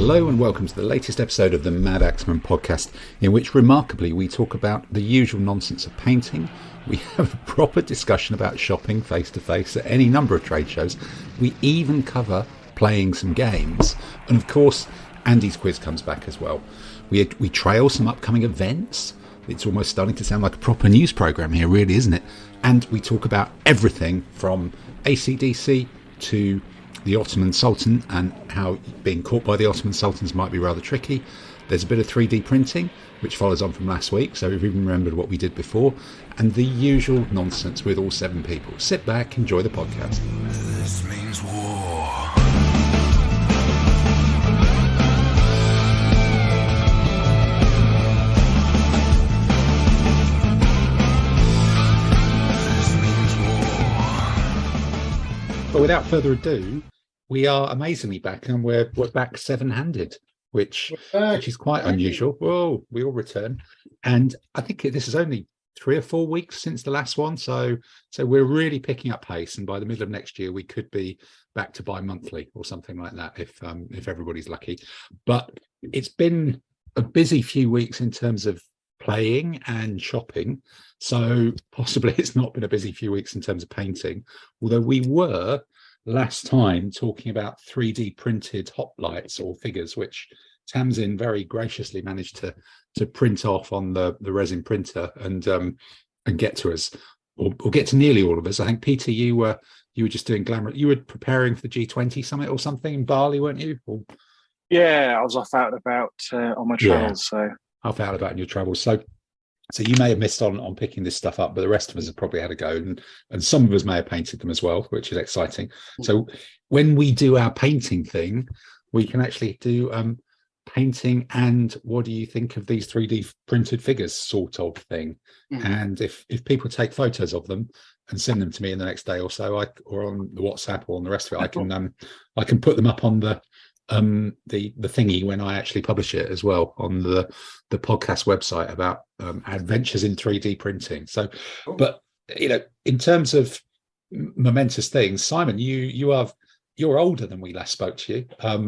Hello and welcome to the latest episode of the Madaxeman podcast, in which remarkably we talk about the usual nonsense of painting. We have a proper discussion about shopping face to face at any number of trade shows. We even cover playing some games, and of course Andy's quiz comes back as well. We trail some upcoming events. It's almost starting to sound like a proper news programme here, really, isn't it? And we talk about everything from AC/DC to the Ottoman Sultan and how being caught by the Ottoman Sultans might be rather tricky. There's a bit of 3D printing, which follows on from last week, so we've even remembered what we did before, and the usual nonsense with all 7 people. Sit back, enjoy the podcast. This means war. But without further ado, we are amazingly back, and we're back 7-handed, which is quite unusual. Whoa, we all return, and I think this is only 3 or 4 weeks since the last one, so we're really picking up pace. And by the middle of next year, we could be back to bi-monthly or something like that, if everybody's lucky. But it's been a busy few weeks in terms of playing and shopping, so possibly it's not been a busy few weeks in terms of painting, although we were last time talking about 3D printed hoplites or figures, which Tamsin very graciously managed to print off on the resin printer and get to us, or get to nearly all of us. I think, Peter, you were just doing glamour. You were preparing for the G20 summit or something in Bali, weren't you? Yeah, I was off out and about on my travels. So off out and about in your travels. So you may have missed on picking this stuff up, but the rest of us have probably had a go, and some of us may have painted them as well, which is exciting. So when we do our painting thing, we can actually do painting and what do you think of these 3D printed figures sort of thing. And if people take photos of them and send them to me in the next day or so, or on the WhatsApp or on the rest of it, I can put them up on the thingy when I actually publish it as well on the podcast website about adventures in 3D printing. So, but in terms of momentous things, Simon, you're older than we last spoke to you,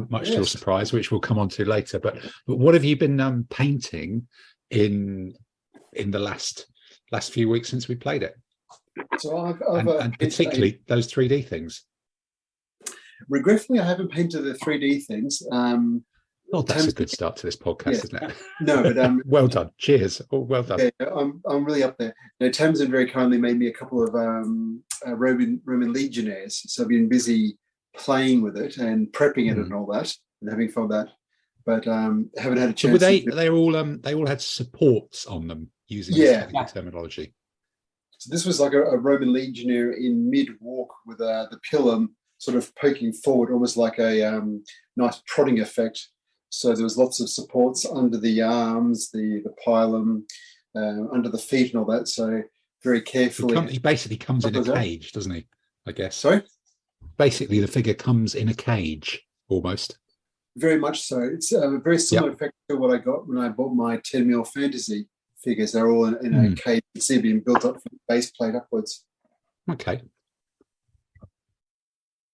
much to your surprise, which we'll come on to later. But what have you been painting in the last few weeks since we played it? So I've and particularly those 3D things. Regretfully, I haven't painted the 3D things. That's a good start to this podcast, isn't it? No, but well done. Cheers. Oh, well done. Yeah, I'm really up there. Tamsin very kindly made me a couple of Roman legionnaires, so I've been busy playing with it and prepping it and all that, and having fun with that. But haven't had a chance. But they all had supports on them using this terminology. So this was like a Roman legionnaire in mid-walk with the pillar sort of poking forward, almost like a nice prodding effect. So there was lots of supports under the arms, the pilum, under the feet and all that. So very carefully. He basically comes in a cage, doesn't he? I guess. Sorry? Basically, the figure comes in a cage, almost. Very much so. It's a very similar effect to what I got when I bought my 10mm fantasy figures. They're all in a cage. You can see being built up from the base plate upwards. Okay.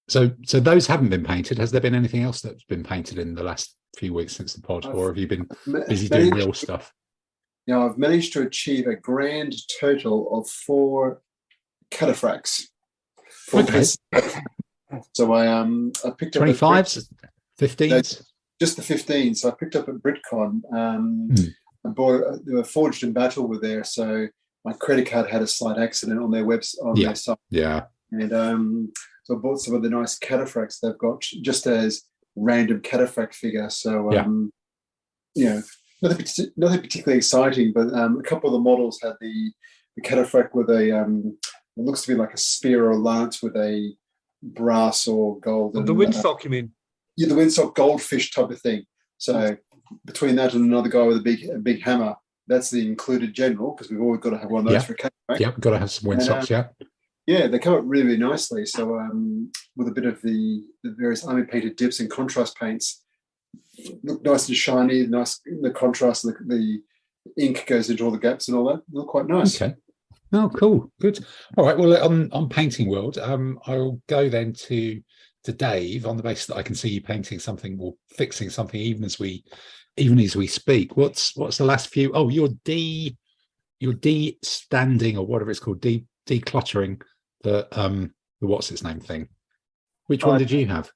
So those haven't been painted. Has there been anything else that's been painted in the last few weeks since the pod, or have you been busy doing real stuff? Now, I've managed to achieve a grand total of 4 cataphracts. Okay. So I picked up 25s, 15s, just the 15. So I picked up at BritCon. I bought. They were forged in battle were there, so my credit card had a slight accident on their website on their site. Yeah, and so I bought some of the nice cataphracts they've got just as random cataphract figure. So, nothing particularly exciting, but a couple of the models had the cataphract with a, it looks to be like a spear or a lance with a brass or gold. The windsock, you mean? Yeah, the windsock goldfish type of thing. So between that and another guy with a big hammer, that's the included general, because we've always got to have one of those for a cataphract. Yeah, got to have some windsocks, Yeah, they come up really, really nicely. So with a bit of the various army painted dips and contrast paints, look nice and shiny, nice the contrast, the ink goes into all the gaps and all that. Look quite nice. Okay. Oh, cool. Good. All right. Well, on Painting World, I'll go then to Dave on the basis that I can see you painting something or fixing something even as we speak. What's the last few? Oh, you're de-standing or whatever it's called, decluttering the what's its name thing. Which one did you have?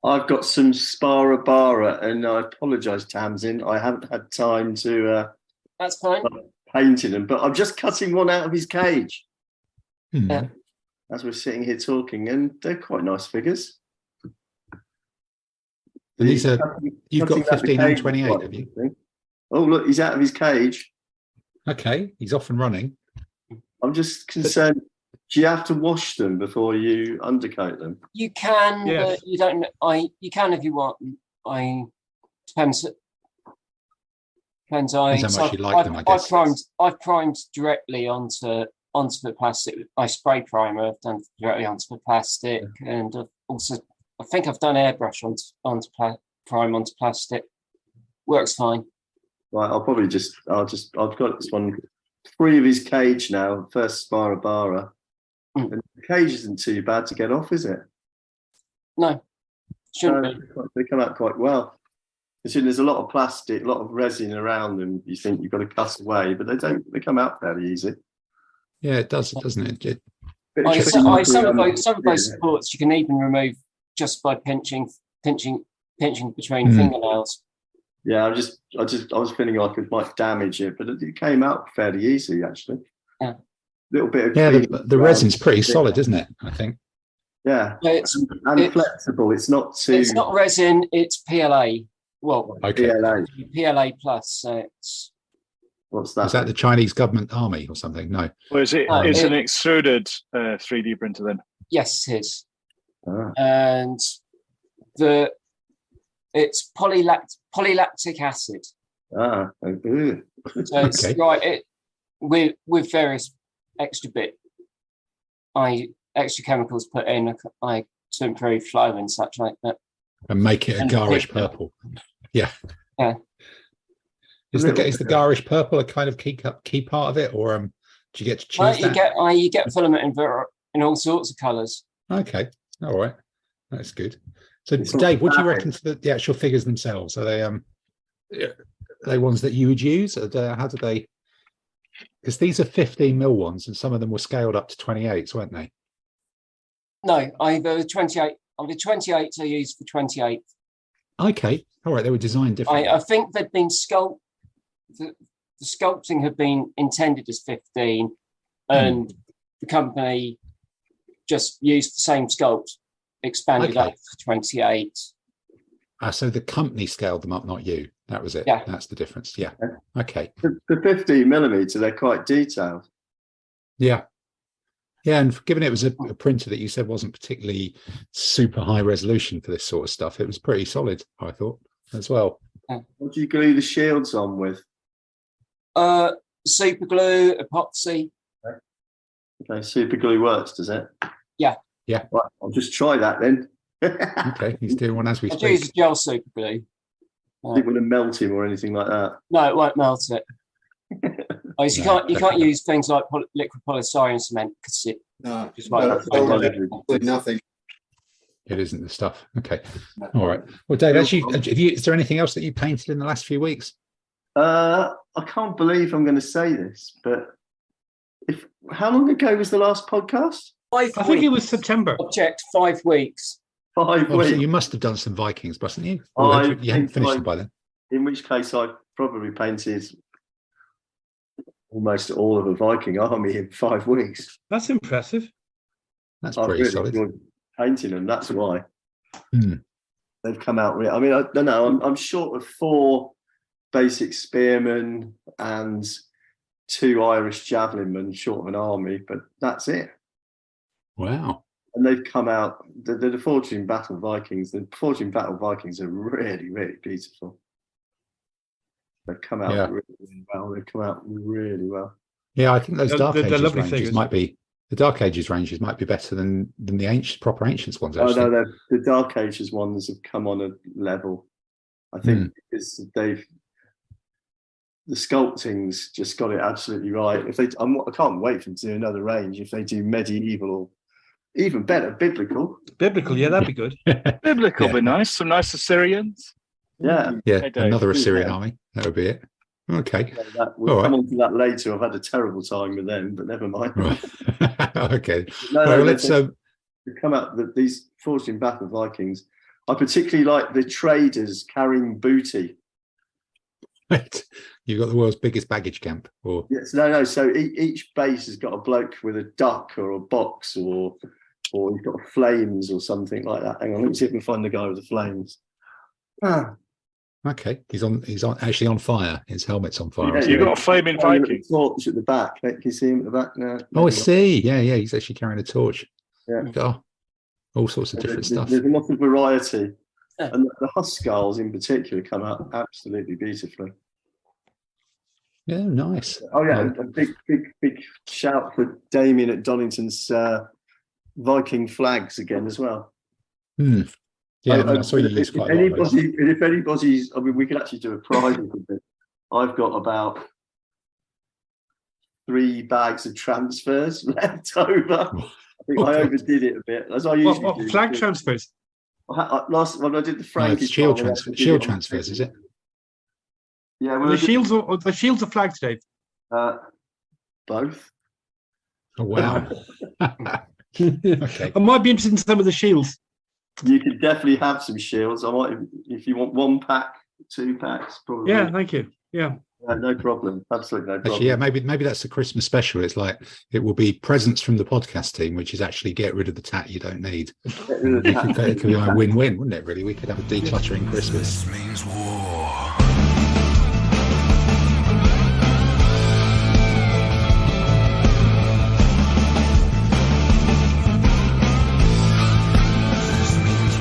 I've got some Bara, and I apologise, Tamsin. I haven't had time to. That's fine. Painting them, but I'm just cutting one out of his cage. Yeah. As we're sitting here talking, and they're quite nice figures. And these are, you've got 15 and 28, have you? Oh, look, he's out of his cage. Okay, he's off and running. I'm just concerned. Do you have to wash them before you undercoat them? You can, Yes. but you don't. You can if you want. Depends. Depends how much you like them, I guess. I've primed directly onto the plastic. I spray primer. I've done directly onto the plastic, and I think I've done airbrush onto plastic. Works fine. Right, I've got this one, 3 of his cage now. First Bara, and the cage isn't too bad to get off, is it? No, shouldn't be. They come out quite well. There's a lot of plastic, a lot of resin around them. You think you've got to cut away, but they don't. They come out fairly easy. Yeah, it does, doesn't it? Some of those supports you can even remove just by pinching between fingernails. Yeah, I was feeling like it might damage it, but it came out fairly easy actually. Yeah. Little bit of the resin's pretty solid, isn't it? I think. Yeah, It's flexible. It's not too. It's not resin. It's PLA. Well, Okay. PLA plus. So it's What's that? Is that the Chinese government army or something? No. Well, it's an extruded 3D printer then? yes, it is. Ah. And it's polylactic acid. Ah, ooh. So it's Okay. right. With various extra extra chemicals put in, to improve flow and such like that. And make it a And garish pigment. purple. Yeah. Yeah. Is the garish purple a kind of key part of it, or do you get to choose that? You get filament in all sorts of colours. Okay, all right, that's good. So, It's not Dave, what do you bad. reckon to the actual figures themselves? Are they ones that you would use? How do they? Because these are 15 mil ones, and some of them were scaled up to 28s, weren't they? No, the 28. The 28 I used for 28. Okay, all right, they were designed differently. I think they've been the sculpting had been intended as 15, and the company just used the same sculpt, expanded up to 28. So the company scaled them up, not you. That was it. Yeah. That's the difference. Yeah. Okay. The 15mm, they're quite detailed. Yeah. Yeah, and given it was a printer that you said wasn't particularly super high resolution for this sort of stuff, it was pretty solid, I thought, as well. What do you glue the shields on with? Super glue, epoxy. Okay, super glue works, does it? Yeah. Yeah. Right, I'll just try that then. Okay, he's doing one as we I speak. use gel super glue. I didn't want to melt him or anything like that. No, it won't melt it. You can't use things like liquid polystyrene cement because it No, just like nothing. It isn't the stuff. Okay. All right. Well, Dave, is there anything else that you painted in the last few weeks? I can't believe I'm going to say this, but how long ago was the last podcast? 5 weeks. I think it was September. Object 5 weeks. 5 Oh, weeks. so you must have done some Vikings, mustn't you? I Or you hadn't think finished I- them by then. In which case, I probably painted almost all of a Viking army in 5 weeks. That's impressive. That's I pretty really solid. enjoyed painting them. That's why Hmm. they've come out. I mean, I don't know. I'm short of 4 basic spearmen and 2 Irish javelin men, short of an army, but that's it. Wow. And they've come out. The Fortune Battle Vikings. The Fortune Battle Vikings are really, really beautiful. They've come out really well. They've come out really well. Yeah, I think those Dark They're Ages lovely ranges figures. might be the Dark Ages ranges might be better than the proper Ancients ones. Oh Actually. no, the Dark Ages ones have come on a level. I think because the sculpting's just got it absolutely right. I can't wait for them to do another range. If they do medieval Even better, biblical. Biblical, yeah, that'd be good. Biblical Yeah. be nice. Some nice Assyrians. Yeah. Yeah, Hey, Dave. another Assyrian Yeah. army. That would be it. Okay. We'll All come right. on to that later. I've had a terrible time with them, but never mind. Right. Okay. No, Well, no, let's. they come out these Forged in Battle Vikings. I particularly like the traders carrying booty. You've got the world's biggest baggage camp, or Yes, no. So each base has got a bloke with a duck or a box, or he's got flames or something like that. Hang on, let me see if I can find the guy with the flames. okay, he's actually on fire. His helmet's on fire. Yeah, as You've well. got a flaming Carrying a Viking. torch at the back. Can you see him at the back now? Oh, I see. Yeah, he's actually carrying a torch. Yeah. Oh, all sorts of different stuff. There's a lot of variety, Yeah. and the Huskarls in particular come out absolutely beautifully. Yeah, nice. Oh yeah, Oh. and a big shout for Damien at Donington's Viking flags again as well. Hmm. Yeah, no, I saw you use if quite a lot of those. anybody's, I mean, we could actually do a prize with it. I've got about 3 bags of transfers left over. I think I overdid it a bit, as I usually What do. flag transfers? Last when I did the No, Frankie, it's shield trial, I transfer. actually did Shield it on transfers, is it? Yeah, Are well, the shields are flags, Dave? both. Oh wow. Okay. I might be interested in some of the shields. You could definitely have some shields. I might, if you want 1 pack, 2 packs, probably. Yeah, thank you. Yeah. No problem. Absolutely no problem. Actually, yeah, maybe that's the Christmas special. It's like it will be presents from the podcast team, which is actually get rid of the tat you don't need. It could be a win-win, wouldn't it? Really, we could have a decluttering Christmas. This means war. This means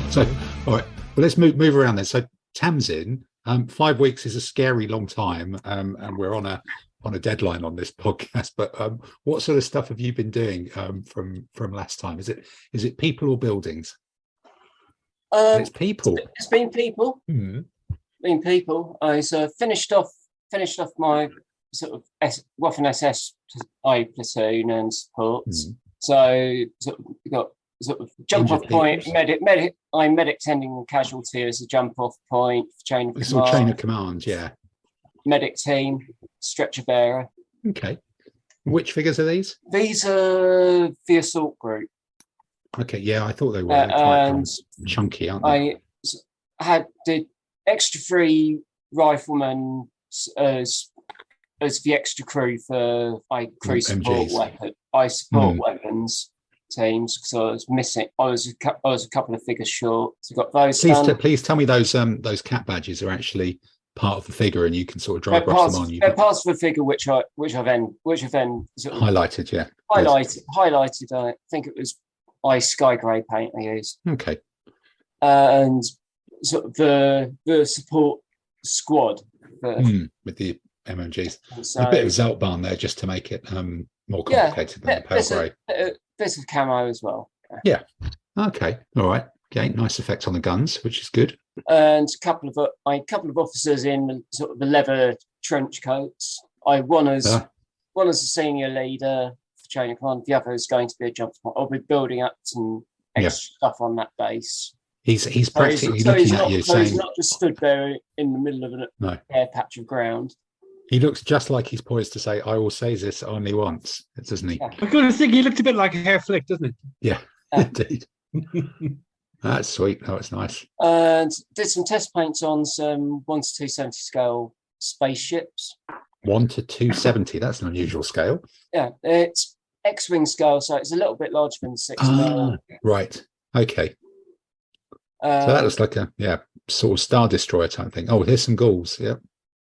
war. So, all right. Well, let's move around then. So, Tamsin, 5 weeks is a scary long time, and we're on a deadline on this podcast. But what sort of stuff have you been doing from last time? Is it people or buildings? It's people. It's been people. Hmm. Been people. I finished off my sort of Waffen SS platoon and supports. So sort of got sort of jump off Injured point. people. I'm medic tending casualty as a jump off point for chain of It's all chain command. of command. Yeah. Medic team, stretcher bearer. Okay. Which figures are these? These are the assault group. Okay. Yeah, I thought they were. They're quite and chunky, aren't they? did extra 3 riflemen as the extra crew for crew support MGs. weapons teams because I was missing. I was a couple of figures short. So got those. Please tell me those cat badges are actually part of the figure, and you can sort of dry brush them on. They're parts of the figure which I've then sort of Highlighted, yeah. highlighted. I think it was sky grey paint I used. Okay. And sort of the support squad With the MMGs. so, A bit of Zeltbarn there just to make it more complicated than the pale grey. Bit of camo as well. Okay. All right. Okay. Nice effect on the guns, which is good. And a couple of officers in sort of the leather trench coats. One as a senior leader for chain of command. The other is going to be a jump spot. I'll be building up some extra stuff on that base. He's practically looking at you saying, he's not just stood there in the middle of an air patch of ground. he looks just like he's poised to say, I will say this only once, doesn't he? Yeah. I kind of think he looked a bit like a hair flick, doesn't he? Yeah, indeed. That's sweet. Oh, it's nice. And did some test paints on some 1 to 270 scale spaceships. 1 to 270. That's an unusual scale. Yeah, it's X-wing scale, so it's a little bit larger than 6 mil. Right. Okay. So that looks like a sort of Star Destroyer type thing. Oh, here's some ghouls. Yeah.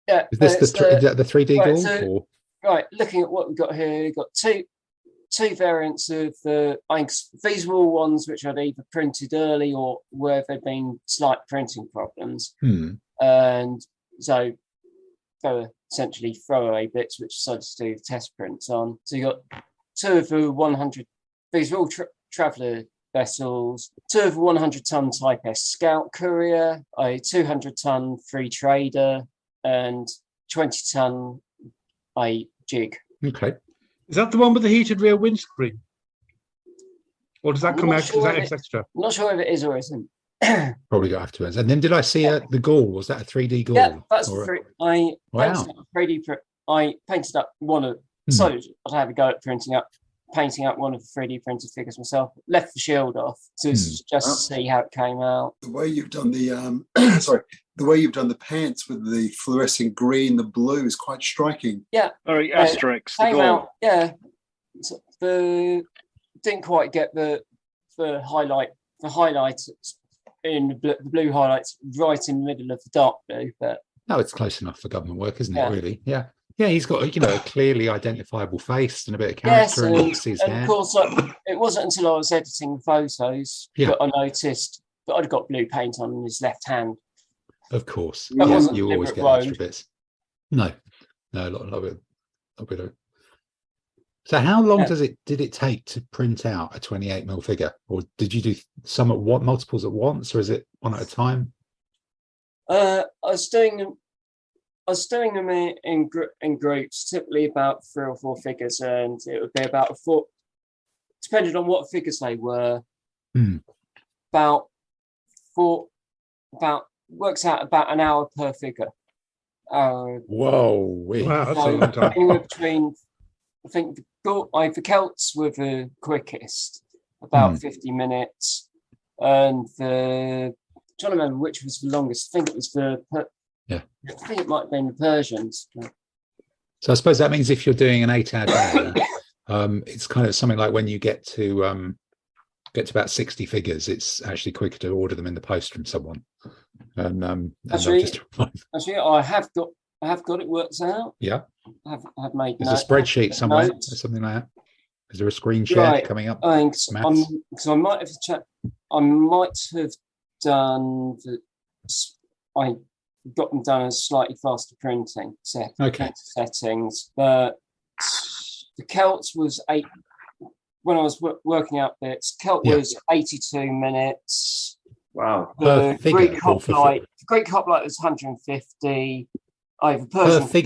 Yeah. Is this is that the 3D right, ghoul? so- Or? Right, looking at what we've got here, we've got two variants of the. These were all ones which I'd either printed early or where there'd been slight printing problems, and so they were essentially throwaway bits which decided to do the test prints on. So you got 2 of the 100. These are all traveller vessels. 2 of the 100-ton Type S Scout Courier, a 200-ton Free Trader, and 20-ton jig. Okay. Is that the one with the heated rear windscreen? Or does that I'm come not out? sure Is that if X extra? I'm not sure if it is or isn't. Probably got afterwards. And then did I see the ghoul? Was that a 3D ghoul? Yeah, that's Or I Wow. painted up 3D. I painted up one of. Hmm. So I'd have a go at painting up one of the 3D printed figures myself. Left the shield off to just to see how it came out. The way you've done the the way you've done the pants with the fluorescent green, the blue is quite striking. Yeah. Sorry, Asterix, the Came goal. out. Yeah. So didn't quite get the highlight. The highlight in the blue highlights right in the middle of the dark blue, but no, it's close enough for government work, isn't it? Yeah. Really? Yeah. Yeah, he's got a clearly identifiable face and a bit of yes, character, and you can see his and hair. of course, it wasn't until I was editing photos that I noticed that I'd got blue paint on his left hand. Of course, That yes, wasn't you always deliberate get extra bits. No, a lot of it. So, how long did it take to print out a 28mm figure, or did you do some multiples at once, or is it one at a time? I was doing them in groups, typically about 3 or 4 figures, and it would be about 4, depending on what figures they were. About works out about an hour per figure. Whoa! Wow, that's a long time. Anywhere between, I think the Celts were the quickest, about 50 minutes, and I'm trying to remember which was the longest. I think it was I think it might have been the Persians. So I suppose that means if you're doing an 8-hour day, it's kind of something like when you get to about 60 figures, it's actually quicker to order them in the post from someone. And actually, I have got it worked out. Yeah, I've made. There's a spreadsheet somewhere, or something like that. Is there a screen share coming up? I think so. I might have done I got them done as slightly faster printing settings, but the Celts was 8. When I was working out bits, Celt was 82 minutes. Wow. The Greek hoplite was 150.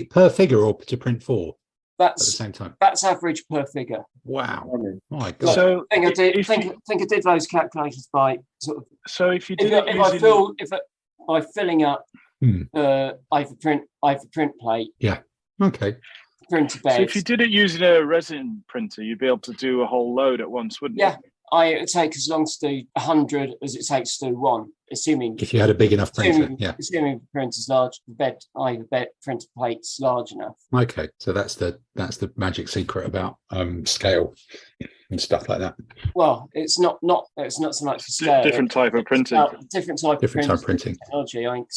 Per figure, or to print 4 at the same time. That's average per figure. Wow. My God. So I did those calculations by sort of. So if you did by filling up either print plate. Yeah. Okay. Printer beds. So if you did it using a resin printer, you'd be able to do a whole load at once, wouldn't you? Yeah. It would take as long to do 100 as it takes to do 1, assuming if you had a big enough printer. Assuming the printer's large, the printer plate's large enough. Okay, so that's the magic secret about scale and stuff like that. Well, it's not so much for scale. Different type of printing. Different type of printing technology. I think.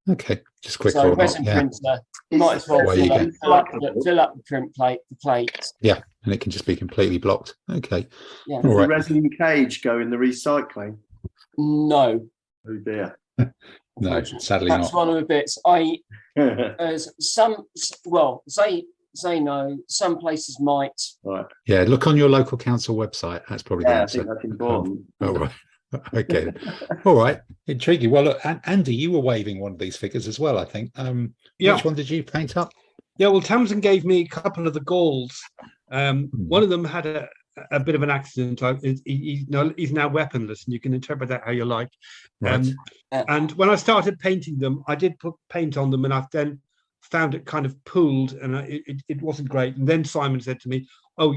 Okay, just quick. So resin printer, you might as well fill up the print plate, the plate. Yeah, and it can just be completely blocked. Okay. Yeah. Does the resin cage go in the recycling? No. Oh dear. No, sadly That's not. one of the bits. Say no. Some places might. Right. Yeah, look on your local council website. That's probably the answer. I think that's important. Oh, right. Okay. All right. Intriguing. Well, look, Andy, you were waving one of these figures as well, I think. Which one did you paint up? Yeah, well, Tamsin gave me a couple of the Gauls. One of them had a bit of an accident. He's now weaponless, and you can interpret that how you like. Right. And when I started painting them, I did put paint on them, and I then found it kind of pooled, and it wasn't great. And then Simon said to me, "Oh,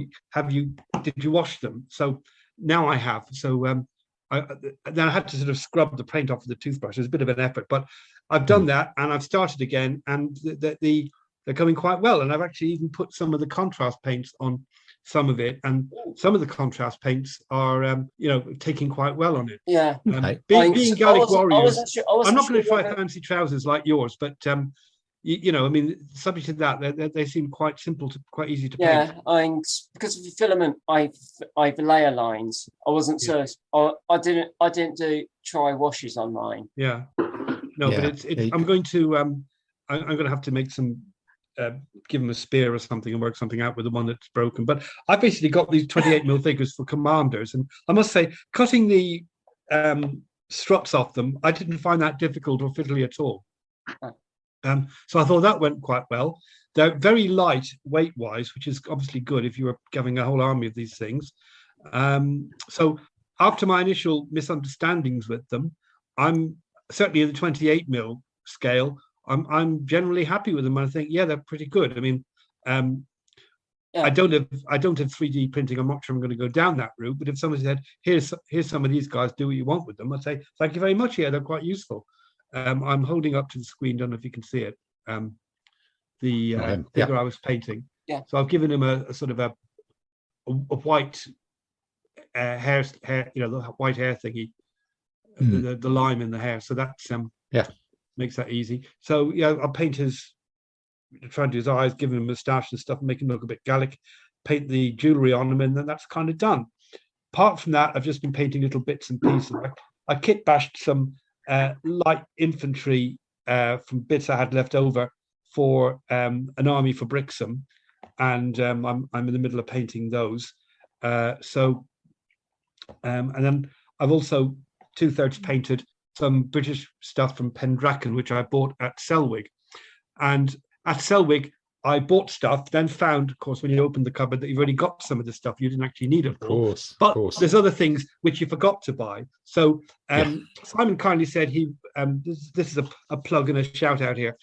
did you wash them?" So now I have. So then I had to sort of scrub the paint off with the toothbrush. It was a bit of an effort, but I've done that, and I've started again, and they're coming quite well. And I've actually even put some of the contrast paints on some of it, and some of the contrast paints are taking quite well on it. Yeah. Being Gallic warriors, I'm not going to try whether... fancy trousers like yours, but I mean, subject to that, they seem quite simple quite easy to paint. Yeah, because of the filament, I've layer lines. I wasn't so. I didn't do try washes on mine. Yeah. No, but I'm going to have to make some. Give them a spear or something and work something out with the one that's broken. But I basically got these 28mm figures for commanders, and I must say, cutting the struts off them, I didn't find that difficult or fiddly at all. So I thought that went quite well. They're very light weight-wise, which is obviously good if you were having a whole army of these things. So after my initial misunderstandings with them, I'm certainly in the 28 mil scale. I'm generally happy with them. I think, yeah, they're pretty good. I mean, I don't have 3D printing. I'm not sure I'm going to go down that route. But if somebody said, here's some of these guys, do what you want with them, I'd say, thank you very much. Yeah, they're quite useful. I'm holding up to the screen. Don't know if you can see it. The figure I was painting. Yeah. So I've given him a sort of a white hair, the white hair thingy, the lime in the hair. So that's makes that easy. So yeah, I'll paint try and do his eyes, give him a moustache and stuff, and make him look a bit Gallic. Paint the jewellery on him, and then that's kind of done. Apart from that, I've just been painting little bits and pieces. I kit bashed some light infantry from bits I had left over for an army for Brixham, and I'm in the middle of painting those. And then I've also 2/3 painted some British stuff from Pendraken, which I bought at Selwig. And at Selwig, I bought stuff, then found, of course, when you open the cupboard, that you've already got some of the stuff you didn't actually need it for. But there's other things which you forgot to buy. So Simon kindly said this is a plug and a shout out here.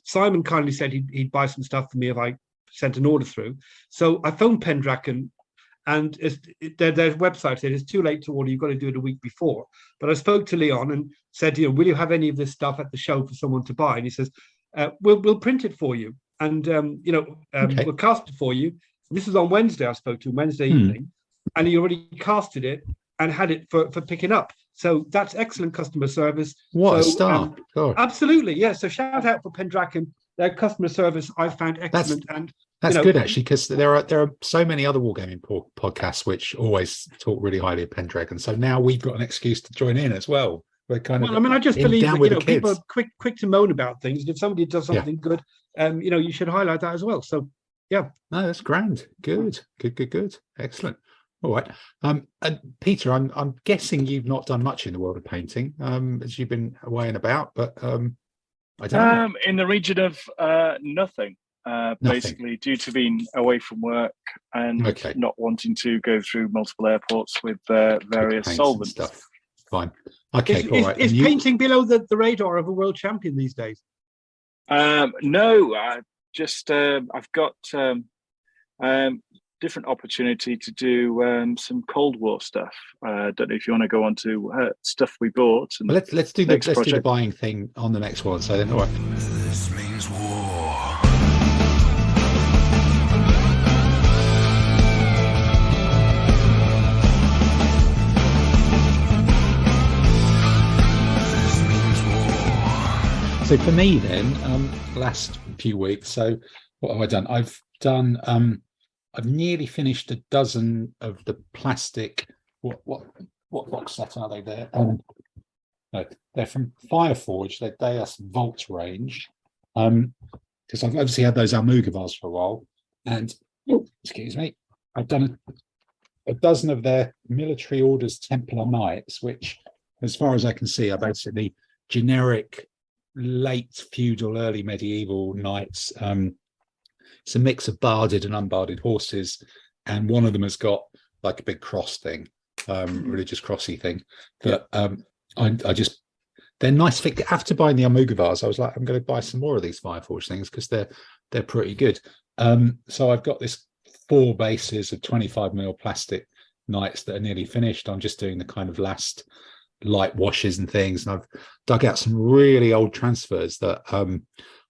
Simon kindly said he'd buy some stuff for me if I sent an order through. So I phoned Pendraken, and their website said it's too late to order. You've got to do it a week before. But I spoke to Leon and said, will you have any of this stuff at the show for someone to buy? And he says, we'll print it for you, and we'll cast it for you. This was on Wednesday. I spoke to him Wednesday evening, and he already casted it and had it for picking up. So that's excellent customer service. What a star! Absolutely, yeah. So shout out for Pendraken. Their customer service I found excellent, that's good actually, because there are so many other wargaming podcasts which always talk really highly of Pendraken. So now we've got an excuse to join in as well. We're kind of. I mean, I just believe that people are quick to moan about things. If somebody does something good, you should highlight that as well. So, yeah. No, that's grand. Good. Excellent. All right. And Peter, I'm guessing you've not done much in the world of painting, as you've been away and about, but I don't know. In the region of nothing. Basically due to being away from work and not wanting to go through multiple airports with various solvents stuff. Fine. Okay. Is painting below the radar of a world champion these days? No, I've got different opportunity to do some Cold War stuff. Don't know if you want to go on to stuff we bought. And let's do the buying thing on the next one. So then, all right. This means war. So for me then, last few weeks, so what have I done? I've nearly finished a dozen of the plastic, what box set are they there? No, they're from Fireforge, they're Deus Vault range. Because I've obviously had those Almugavars for a while. And, excuse me, I've done a dozen of their military orders Templar Knights, which, as far as I can see, are basically generic late feudal, early medieval knights. It's a mix of barded and unbarded horses, and one of them has got like a big cross thing, religious crossy thing. But they're nice. After buying the Almugavars, I was like, I'm going to buy some more of these Fireforge things because they're pretty good. So I've got this 4 bases of 25mm plastic knights that are nearly finished. I'm just doing the kind of last light washes and things, and I've dug out some really old transfers that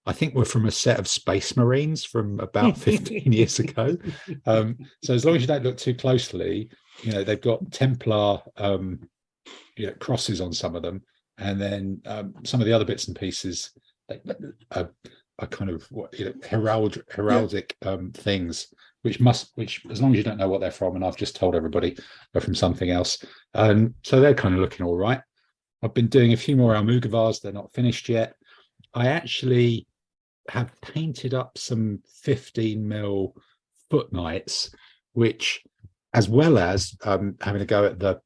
I think were from a set of Space Marines from about 15 years ago. So as long as you don't look too closely, they've got Templar crosses on some of them, and then some of the other bits and pieces are kind of heraldic things, which as long as you don't know what they're from, and I've just told everybody are from something else, so they're kind of looking all right. I've been doing a few more Almugavars. They're not finished yet. I actually have painted up some 15mm foot knights, which, as well as having a go at the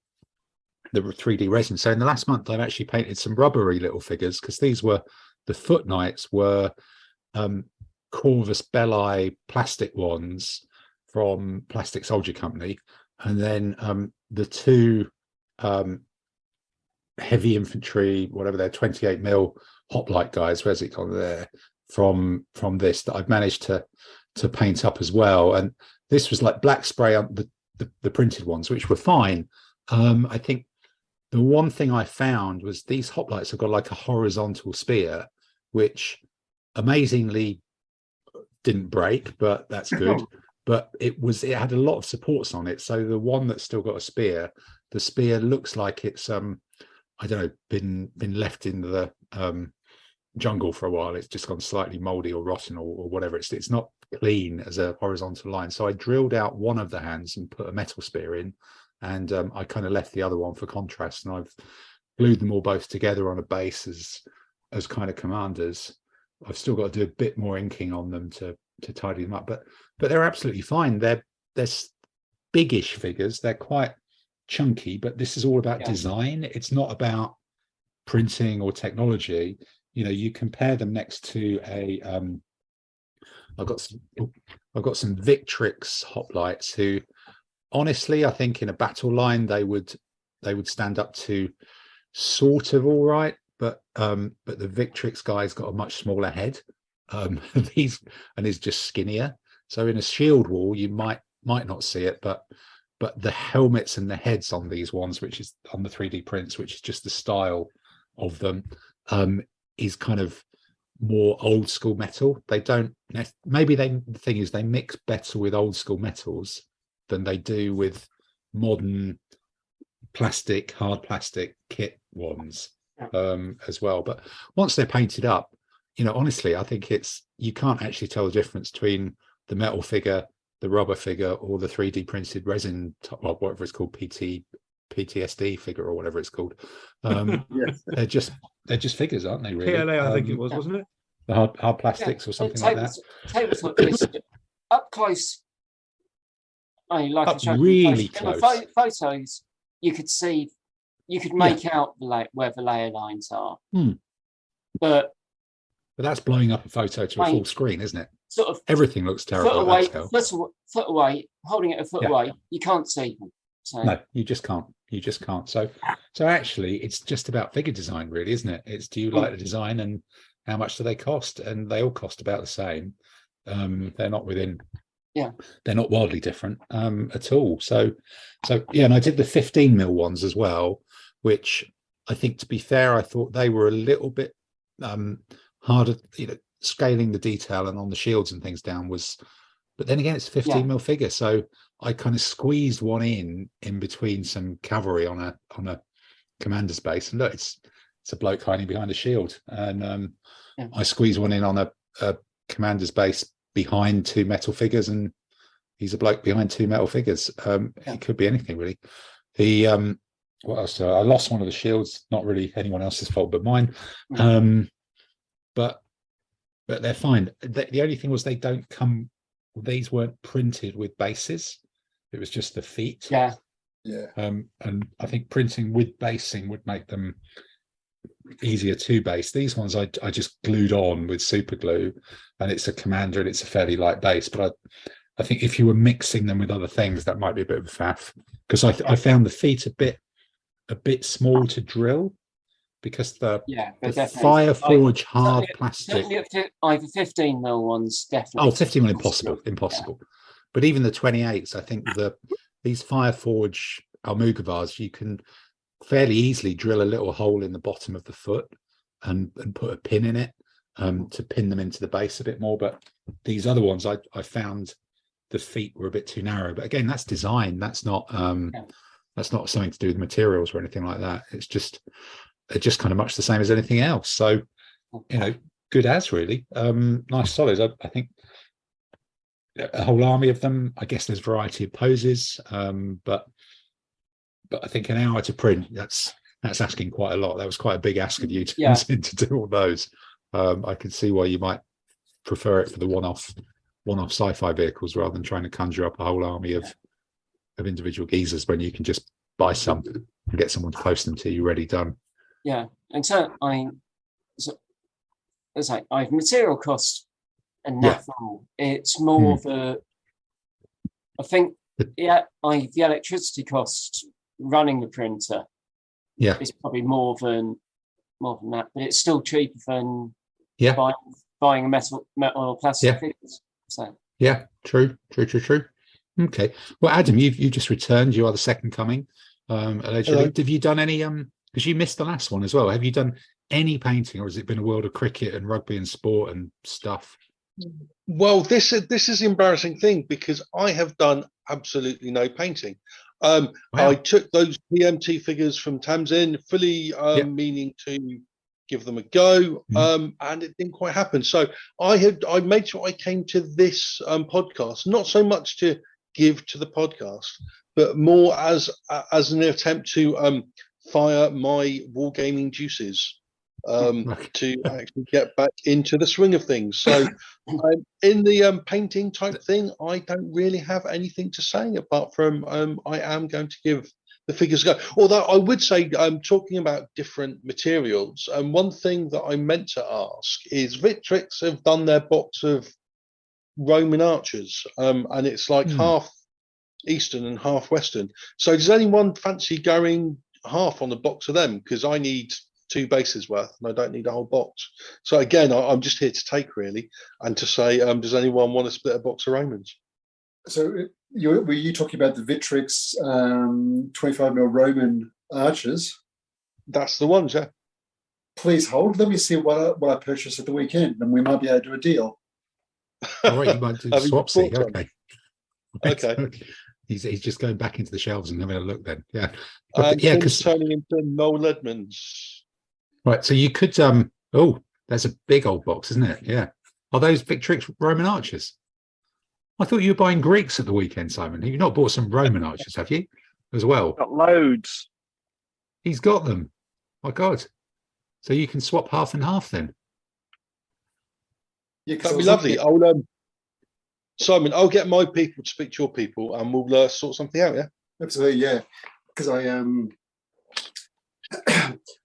3D resin. So in the last month, I've actually painted some rubbery little figures, because these were the foot knights were Corvus Belli plastic ones from Plastic Soldier Company, and then the two heavy infantry, whatever they're 28mm hoplite guys, where's it on there, from this that I've managed to paint up as well. And this was like black spray on the printed ones, which were fine. I think the one thing I found was these hoplites have got like a horizontal spear, which amazingly didn't break, but that's good. But it had a lot of supports on it. So the one that's still got a spear, the spear looks like it's I don't know, been left in the jungle for a while. It's just gone slightly moldy or rotten or whatever. It's not clean as a horizontal line. So I drilled out one of the hands and put a metal spear in, and I kind of left the other one for contrast, and I've glued them all both together on a base as kind of commanders. I've still got to do a bit more inking on them to tidy them up, but they're absolutely fine. They're biggish figures. They're quite chunky, but this is all about design. It's not about printing or technology. You know, you compare them next to a I've got some Victrix hoplites who, honestly, I think in a battle line they would stand up to sort of all right, but the Victrix guy's got a much smaller head. He's just skinnier. So in a shield wall you might not see it, but the helmets and the heads on these ones, which is on the 3D prints, which is just the style of them, is kind of more old school metal. They don't, the thing is they mix better with old school metals than they do with modern hard plastic kit ones as well. But once they're painted up, you know, honestly, I think you can't actually tell the difference between the metal figure, the rubber figure, or the 3D printed resin, whatever it's called, PTSD figure or whatever it's called. Yes. They're just figures, aren't they? Really, PLA, I think it was, wasn't it? The hard plastics or something like that. Tabletop is up close. I mean, like Up really close. In the photos, you could make out where the layer lines are. But that's blowing up a photo to a full screen, isn't it? Sort of everything looks terrible. Foot away, holding it a foot away, you can't see them. So. No, you just can't. So actually, it's just about figure design, really, isn't it? It's, do you like the design, and how much do they cost? And they all cost about the same. They're not they're not wildly different at all. So yeah, and I did the 15mm ones as well, which I think, to be fair, I thought they were a little bit harder, you know, scaling the detail and on the shields and things down was, but then again, it's a 15mm figure, so I kind of squeezed one in between some cavalry on a commander's base, and look, it's a bloke hiding behind a shield, and I squeezed one in on a commander's base behind two metal figures, and he's a bloke behind two metal figures. It could be anything, really. The what else? I lost one of the shields, not really anyone else's fault but mine. But they're fine. The only thing was these weren't printed with bases. It was just the feet. Yeah. And I think printing with basing would make them easier to base. These ones I just glued on with super glue, and it's a commander and it's a fairly light base. But I think if you were mixing them with other things, that might be a bit of a faff, because I found the feet a bit small to drill, because the Fireforge hard plastic. Either 15mm ones, definitely. Oh, 15mm impossible. Yeah. But even the 28s, I think these Fireforge Almugavars, you can fairly easily drill a little hole in the bottom of the foot and put a pin in it to pin them into the base a bit more. But these other ones, I found the feet were a bit too narrow. But again, that's design. That's not something to do with materials or anything like that. They're just kind of much the same as anything else. So, you know, good as really. Nice solids. I think a whole army of them. I guess there's a variety of poses, but I think an hour to print, that's asking quite a lot. That was quite a big ask of you to do all those. I can see why you might prefer it for the one-off sci-fi vehicles rather than trying to conjure up a whole army of individual geezers, when you can just buy some and get someone to post them to you ready done. Yeah, and so it's like I have material cost and naffle. It's more I think the electricity cost running the printer is probably more than that, but it's still cheaper than buying a metal or plastic figures. So true. Okay, well, Adam, you just returned. You are the second coming. Allegedly, have you done any? Because you missed the last one as well. Have you done any painting, or has it been a world of cricket and rugby and sport and stuff? Well, this is the embarrassing thing, because I have done absolutely no painting. Wow. I took those PMT figures from Tamsin, fully meaning to give them a go, and it didn't quite happen. So I made sure I came to this podcast, not so much to give to the podcast, but more as an attempt to fire my wargaming juices, to actually get back into the swing of things. So in the painting type thing, I don't really have anything to say apart from I am going to give the figures a go. Although I would say, talking about different materials, one thing that I meant to ask is Victrix have done their box of Roman archers, and it's like half Eastern and half Western. So does anyone fancy going half on the box of them? Because I need 2 bases worth and I don't need a whole box. So again, I'm just here to take, really, and to say, does anyone want to split a box of Romans? So were you talking about the Victrix 25mm Roman archers? That's the ones, yeah. Please hold. Let me see what I purchased at the weekend, and we might be able to do a deal. All right, you might do swapsy. Okay. He's just going back into the shelves and having a look then. Yeah. Because turning into Noel Edmonds. Right. So you could there's a big old box, isn't it? Yeah. Are those Victrix Roman archers? I thought you were buying Greeks at the weekend, Simon. You've not bought some Roman archers, have you? As well. Got loads. He's got them. My God. So you can swap half and half then. Yeah, that'd be lovely. Simon, I'll get my people to speak to your people, and we'll sort something out. Yeah, absolutely. Yeah, because I am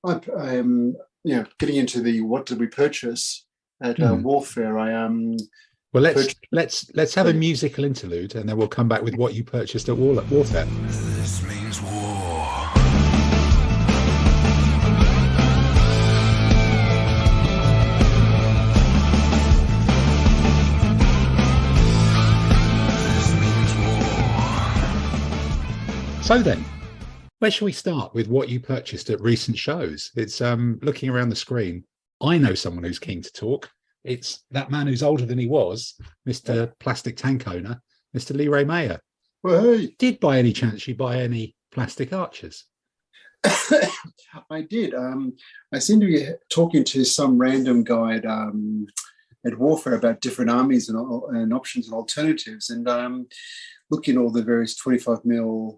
getting into the what did we purchase at Warfare. Well, let's have a musical interlude, and then we'll come back with what you purchased at Warfare. This means war. So then, where shall we start with what you purchased at recent shows? It's looking around the screen. I know someone who's keen to talk. It's that man who's older than he was, Mr. Plastic Tank Owner, Mr. Leroy Mayer. Well, hey. Did by any chance you buy any plastic archers? I did. I seem to be talking to some random guy at Warfare about different armies and options and alternatives, and looking at all the various 25mm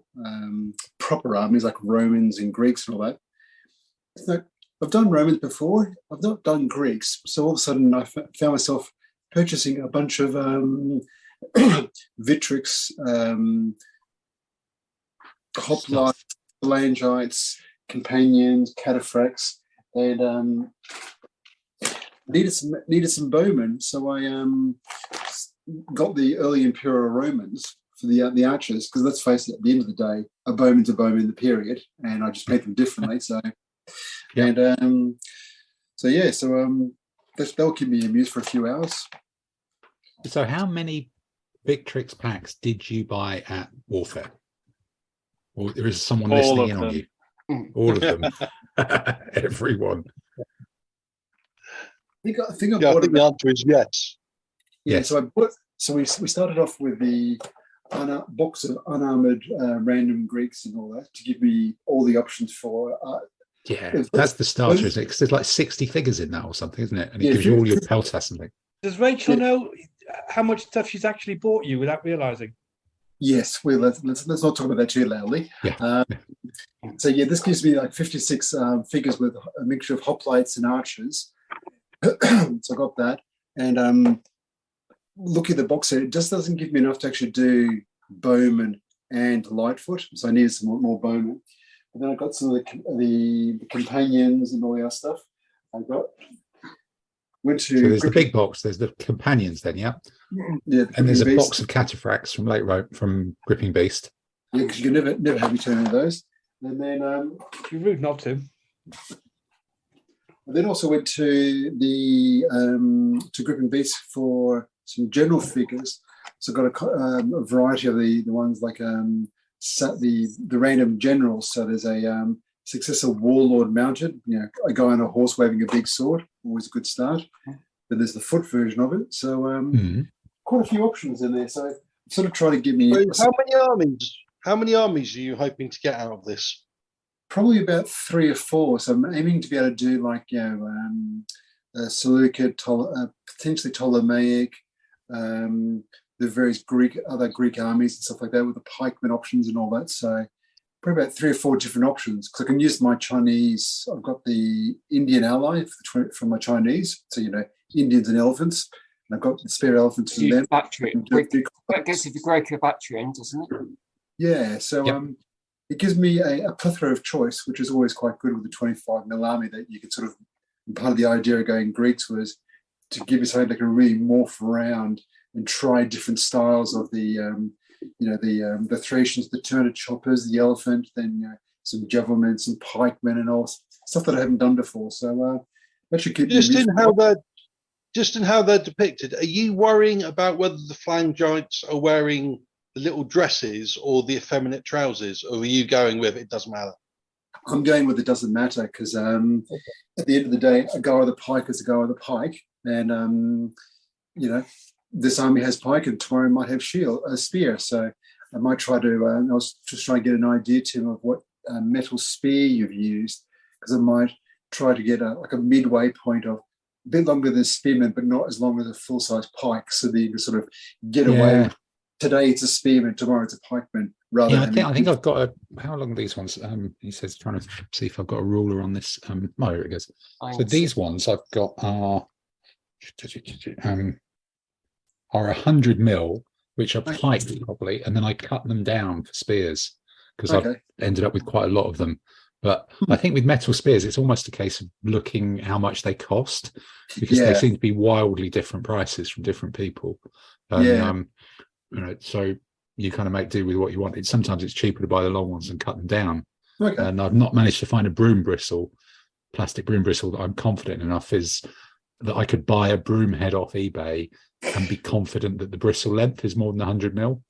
proper armies like Romans and Greeks and all that. So I've done Romans before. I've not done Greeks. So all of a sudden I found myself purchasing a bunch of Victrix, hoplites, phalangites, companions, cataphracts, and needed some bowmen. So I got the early Imperial Romans for the archers, because let's face it, at the end of the day, a bowman's a bowman in the period, and I just paint them differently. So, that'll keep me amused for a few hours. So, how many Victrix packs did you buy at Warfare? Or there is someone listening in on you? All of them, everyone. I think the answer is yes. Yeah, yes. So we started off with the box of unarmored random Greeks and all that to give me all the options for. That's the starter, isn't it? Because there's like 60 figures in that or something, isn't it? And it gives you all your peltas and things. Does Rachel know how much stuff she's actually bought you without realizing? Yes, let's not talk about that too loudly. Yeah. This gives me like 56 figures with a mixture of hoplites and archers. So I got that, and looking at the box set, it just doesn't give me enough to actually do bowman and lightfoot. So I needed some more bowman. And then I got some of the companions and all the other stuff. I got Went to. So there's the big box. There's the companions. Then, yeah. Yeah. And there's a box of cataphracts from from Gripping Beast. Yeah, because you can never have you turn on those. And then you're rude not to. I then also went to the to Gripping Beast for some general figures. So I got a variety of the ones like the random generals. So there's a successor warlord mounted, a guy on a horse waving a big sword, always a good start. Then there's the foot version of it. So quite a few options in there. So sort of trying to give me. So how many armies are you hoping to get out of this? Probably about 3 or 4. So I'm aiming to be able to do like Seleucid, potentially Ptolemaic, the various other Greek armies and stuff like that with the pikeman options and all that. So probably about 3 or 4 different options because I can use my Chinese. I've got the Indian ally for my Chinese. So Indians and elephants. And I've got the spare elephants from them. That gets the Greco Bactrian, doesn't it? Yeah. So it gives me a plethora of choice, which is always quite good with the 25mm army that you can sort of. Part of the idea of going Greeks was to give you something that can really morph around and try different styles of the Thracians, the Turned choppers, the elephant, then some javelmen, some pikemen, and all stuff that I haven't done before. So that should keep just in how they're depicted. Are you worrying about whether the Flang Giants are wearing the little dresses or the effeminate trousers, or are you going with it doesn't matter? I'm going with it doesn't matter because at the end of the day, a guy with a pike is a guy with a pike, and this army has pike, and tomorrow might have spear. So I might try to. I was just trying to get an idea, Tim, of what metal spear you've used, because I might try to get a midway point of a bit longer than a spearman, but not as long as a full size pike, so that you can sort of get away. Today it's a spearman, tomorrow it's a pikeman. I think I've got how long are these ones? He says trying to see if I've got a ruler on this. Here it goes. So these ones I've got are 100mm, which are piked probably, and then I cut them down for spears because I've ended up with quite a lot of them. But I think with metal spears, it's almost a case of looking how much they cost because they seem to be wildly different prices from different people. So you kind of make do with what you want. Sometimes it's cheaper to buy the long ones and cut them down. And I've not managed to find a plastic broom bristle that I'm confident enough is that I could buy a broom head off eBay and be confident that the bristle length is more than 100mm.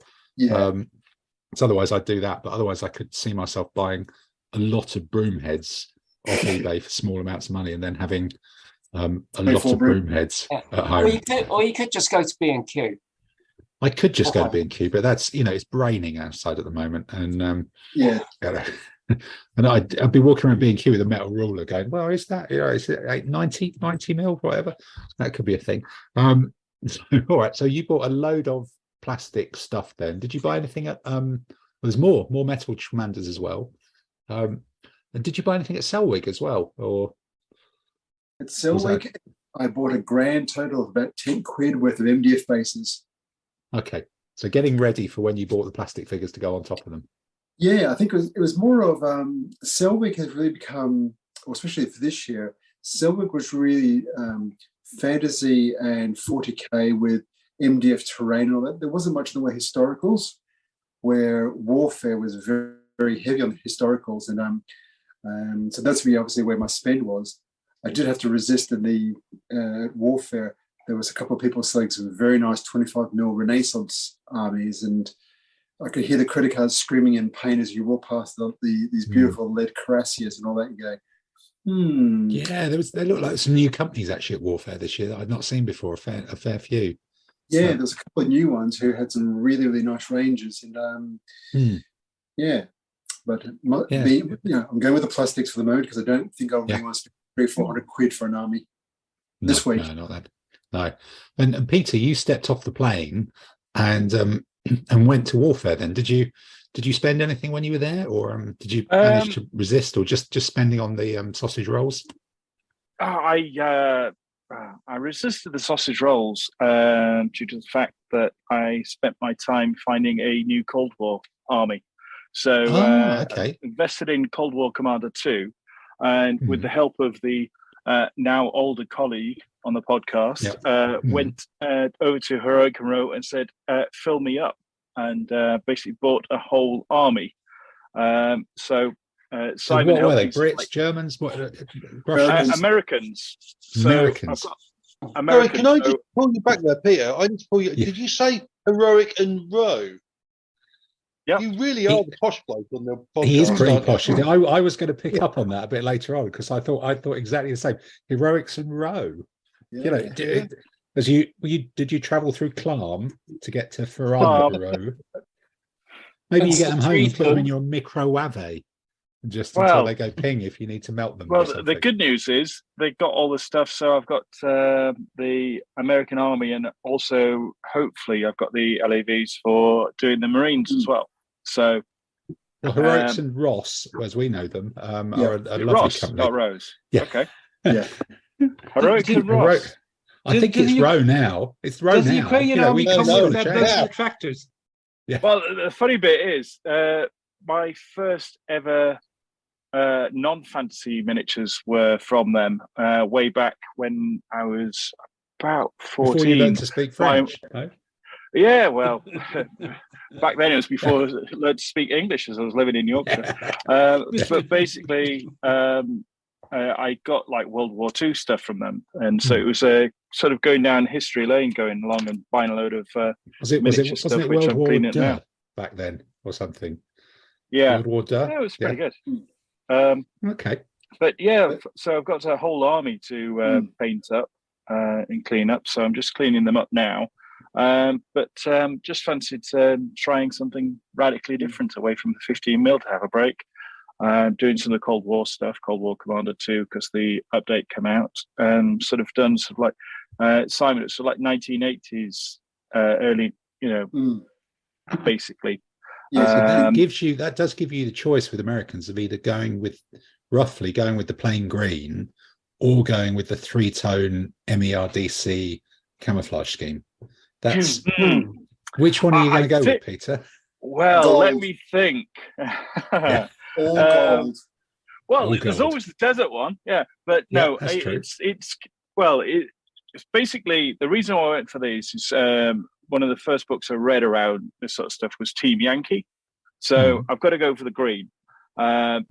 So otherwise I'd do that, but otherwise I could see myself buying a lot of broom heads off eBay for small amounts of money and then having a lot of broom heads at home. Or you could just go to B&Q. I could just go to B&Q, but that's it's raining outside at the moment, and and I'd be walking around B&Q with a metal ruler, going, "Well, is that is it 90mm, whatever?" That could be a thing. All right, so you bought a load of plastic stuff. Then did you buy anything at? There's more metal commanders as well. And did you buy anything at Selwig as well, or at Selwig? I bought a grand total of about 10 quid worth of MDF bases. Okay, so getting ready for when you bought the plastic figures to go on top of them. Yeah, I think it was more of Selwig has really become, especially for this year, Selwig was really fantasy and 40k with MDF terrain and all that. There wasn't much in the way of historicals, where warfare was very, very heavy on the historicals, and so that's really obviously where my spend was. I did have to resist in the warfare. There was a couple of people selling some very nice 25mm Renaissance armies, and I could hear the credit cards screaming in pain as you walk past these beautiful lead cuirassiers and all that, and go, Yeah, they look like some new companies actually at Warfare this year that I've not seen before, a fair few. Yeah, there was a couple of new ones who had some really, really nice ranges, and but I'm going with the plastics for the moment because I don't think I really want to spend 300-400 quid for an army this week. No, not that. No. And Peter, you stepped off the plane and went to Warfare. Then did you spend anything when you were there, or did you manage to resist, or just spending on the sausage rolls? I resisted the sausage rolls due to the fact that I spent my time finding a new Cold War army. So invested in Cold War Commander 2, and with the help of the now older colleague on the podcast, Yep. went over to Heroics and Ros and said, "Fill me up," and basically bought a whole army. So Simon, what were they? Brits, Germans, Russians, Americans. So Americans. Sorry, can I just pull you back there, Peter? I need to pull you. Yeah. Did you say Heroic and Ros? Yeah, you really are the posh bloke on the podcast. He is pretty posh. I was going to pick up on that a bit later on because I thought exactly the same. Heroics and Ros. Yeah, did you travel through Clam to get to Ferraro? Maybe you get them home and put them in your microwave just until they go ping if you need to melt them. Well, the good news is they got all the stuff. So I've got the American Army, and also hopefully I've got the LAVs for doing the Marines as well. So Heroics and Ros, as we know them, are a lovely company. Not Ros. Yeah. Okay. Yeah. Heroics and Ros. I think it's Ro now. It's Ro now. Does the Ukrainian army come with their tractors? Yeah. Well, the funny bit is, my first ever non-fantasy miniatures were from them way back when I was about 14. Before you learned to speak French. No? Yeah, well, back then it was before I learned to speak English as I was living in Yorkshire. But basically, I got like World War II stuff from them, and so it was a sort of going down history lane, going along and buying a load of miniature stuff, which I'm cleaning now. Back then, or something. Yeah, World War II. Yeah, it was pretty good. Okay, but so I've got a whole army to paint up and clean up. So I'm just cleaning them up now. But just fancied trying something radically different away from the 15mm to have a break. Doing some of the Cold War stuff, Cold War Commander 2, because the update came out, and sort of done sort of like Simon, it's sort of like 1980s, early, basically. Yeah, so that does give you the choice with Americans of either going with the plain green or going with the 3-tone MERDC camouflage scheme. That's which one are you going to go with, Peter? Well, gold. Let me think. All gold. Well, there's always the desert one, but no, it's basically the reason why I went for these is one of the first books I read around this sort of stuff was Team Yankee. So I've got to go for the green,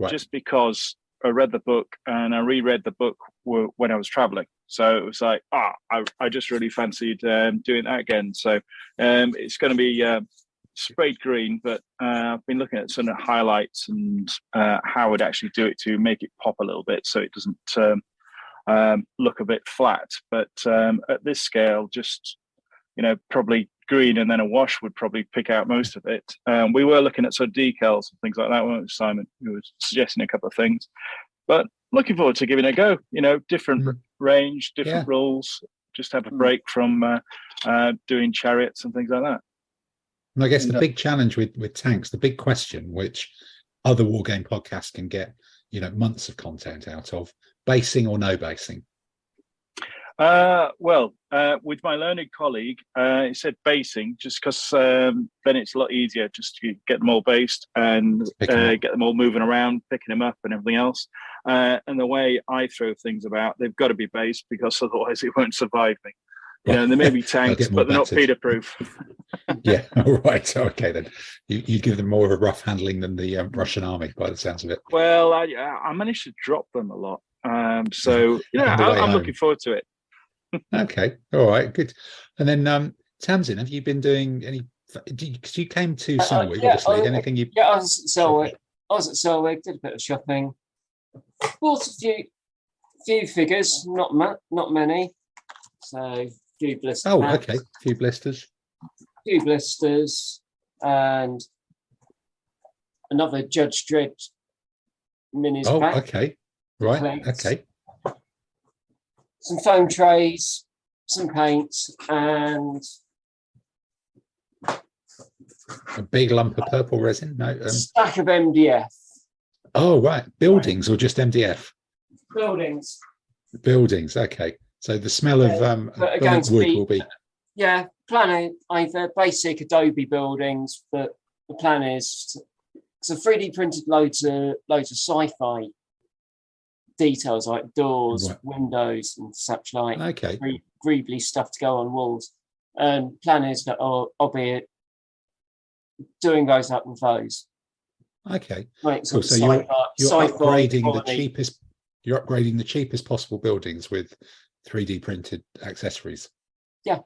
just because I read the book and I reread the book when I was traveling. So it was like, I just really fancied doing that again. So it's going to be sprayed green, but I've been looking at some of the highlights and how I'd actually do it to make it pop a little bit so it doesn't look a bit flat. But at this scale, just probably green and then a wash would probably pick out most of it. We were looking at sort of decals and things like that, weren't we, Simon? Who was suggesting a couple of things, but looking forward to giving it a go. Different range, different rules. Just have a break from doing chariots and things like that. And I guess the big challenge with tanks, the big question, which other wargame podcasts can get months of content out of, basing or no basing. With my learned colleague, he said basing, just because then it's a lot easier just to get them all based and get them all moving around, picking them up and everything else. And the way I throw things about, they've got to be based because otherwise it won't survive me. And they may be tanks, but they're not Peter-proof. Yeah, all right. Okay, then you give them more of a rough handling than the Russian army, by the sounds of it. Well, I managed to drop them a lot. So I'm looking forward to it. Okay, all right, good. And then Tamsin, have you been doing any? Because you came to Selwyn, obviously. Anything you? Yeah, I was at Selwyn. Did a bit of shopping. Bought a few figures, not many. So few blisters. Oh, okay, few blisters. And another Judge Dredd minis pack. Okay, right, plates. Okay. Some foam trays, some paints, and a big lump of purple resin. No, a stack of MDF. Oh, right. Buildings or just MDF? Buildings. Buildings. Okay. So the smell of burnt wood will be. Yeah, plan either basic Adobe buildings, but the plan is to 3D printed loads of sci-fi details like doors, Right. windows, and such like. Okay. Greebly stuff to go on walls. And plan is that I'll be doing those up with those. Okay. Like Cool. sort of So you're sci-fi upgrading the quality. cheapest. You're upgrading the cheapest possible buildings with 3D printed accessories. Yeah.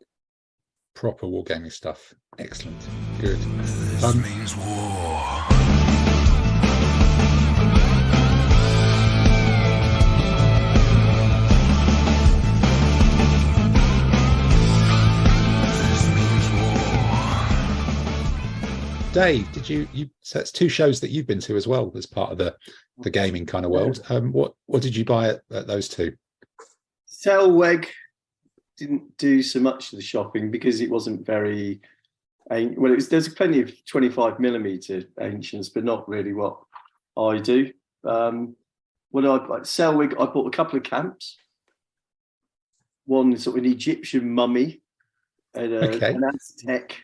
Proper wargaming stuff. Excellent. Good. This means war. This means war. Dave, did you so it's 2 shows that you've been to as well as part of the gaming kind of world. What did you buy at those 2? Selweg didn't do so much of the shopping because it wasn't very well. There's plenty of 25mm ancients, but not really what I do. What I like Selweg, I bought a couple of camps. One sort of an Egyptian mummy and an Aztec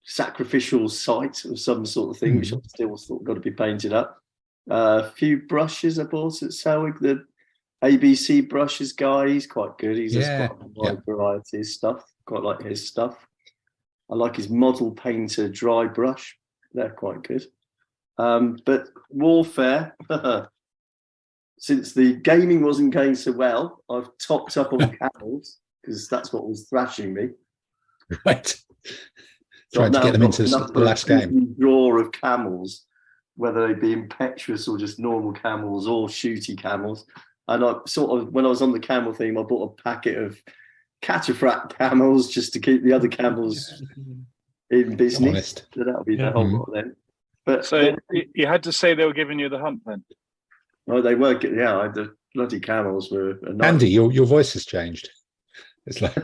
sacrificial site of some sort of thing, which I've still thought got to be painted up. A few brushes I bought at Selweg. The ABC brushes guy, he's quite good. He's quite a wide variety of stuff. Quite like his stuff. I like his model painter drybrush. They're quite good. But warfare, since the gaming wasn't going so well, I've topped up on camels because that's what was thrashing me. Right. So Trying to get them into the last game. Draw of camels, whether they be impetuous or just normal camels or shooty camels. And I sort of, when I was on the camel theme, I bought a packet of cataphract camels just to keep the other camels in business. Honest. So that'll be the whole lot then. But so you had to say they were giving you the hump then? Oh, they were. Yeah, the bloody camels were. Andy, your voice has changed. It's like.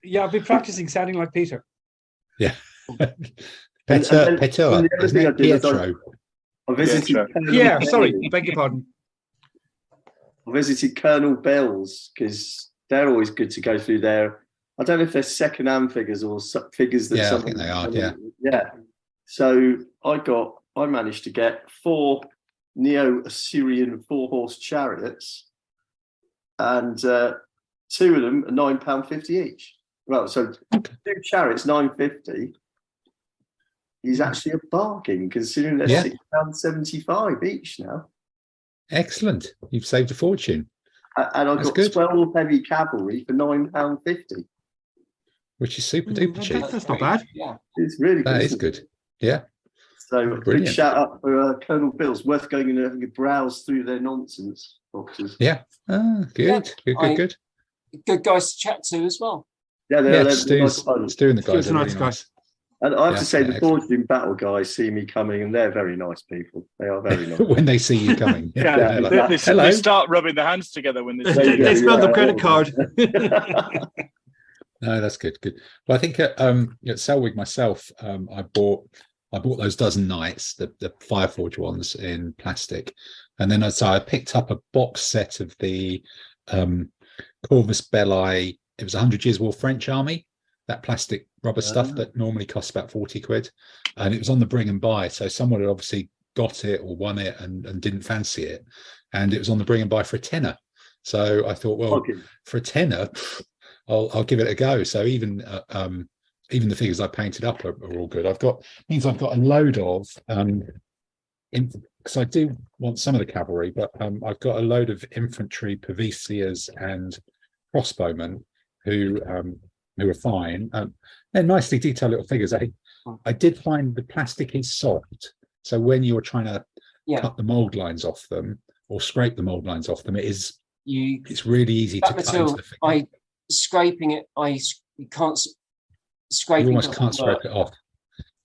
Yeah, I've been practicing sounding like Peter. Yeah. Peter, isn't it? Pietro. I visited. Yeah, sorry, beg your pardon. I visited Colonel Bell's because they're always good to go through there. I don't know if they're second-hand figures or figures that. Yeah, I think they are. Yeah. Yeah. So I managed to get 4 Neo-Assyrian 4-horse chariots, and 2 of them are £9.50 each. Well, so 2 chariots, £9.50. Is actually a bargain considering they're £6.75 each now. Excellent. You've saved a fortune. And I've got 12 heavy cavalry for £9.50. Which is super duper cheap. That's not bad. Yeah. It's really good. That is good. Yeah. So big shout out for Colonel Bill's. Worth going and having a browse through their nonsense boxes. Yeah. Good. Good. Good guys to chat to as well. Yeah, they're Stu's and the guys are really nice. And I have to say, the Forged in Battle guys see me coming, and they're very nice people. They are very nice. When they see you coming. They start rubbing their hands together when they smell the credit card. No, that's good. Good. Well, I think at Selwig myself, I bought those dozen knights, the Fireforge ones in plastic, and then I picked up a box set of the Corvus Belli. It was 100 Years' War French Army. That plastic rubber stuff that normally costs about 40 quid, and it was on the bring and buy. So someone had obviously got it or won it and didn't fancy it, and it was on the bring and buy for a tenner. So I thought, well, for a tenner, I'll give it a go. So even the figures I painted up are all good. I've got a load of because I do want some of the cavalry, but I've got a load of infantry, Pavesias, and crossbowmen who are fine. They're nicely detailed little figures. I did find the plastic is soft, so when you're trying to cut the mold lines off them or scrape the mold lines off them, it's really easy to cut into the figure. Scraping it, you can't scrape. You almost can't scrape it off.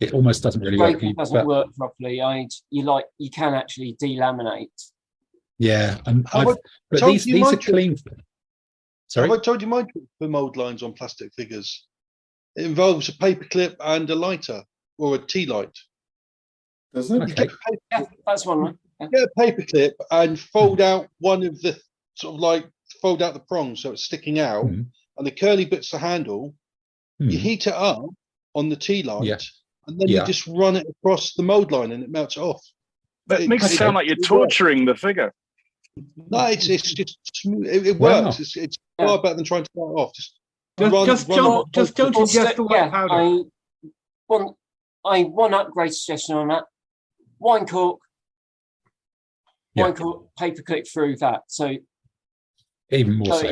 It almost doesn't really work. Scraping doesn't work properly. You can actually delaminate. Yeah, and these are clean. Sorry? Have I told you my trick for mould lines on plastic figures? It involves a paper clip and a lighter or a tea light. Does it? Okay. Yeah, that's one, right? Yeah. Get a paper clip and fold out one of the fold out the prongs so it's sticking out, and the curly bit's the handle. You heat it up on the tea light, and then you just run it across the mould line and it melts it off. That makes it sound like you're torturing the figure. No, it's just smooth. It works. It's far better than trying to start off. Just don't ingest the white powder. One upgrade suggestion on that: wine cork, paper clip through that. So even more so.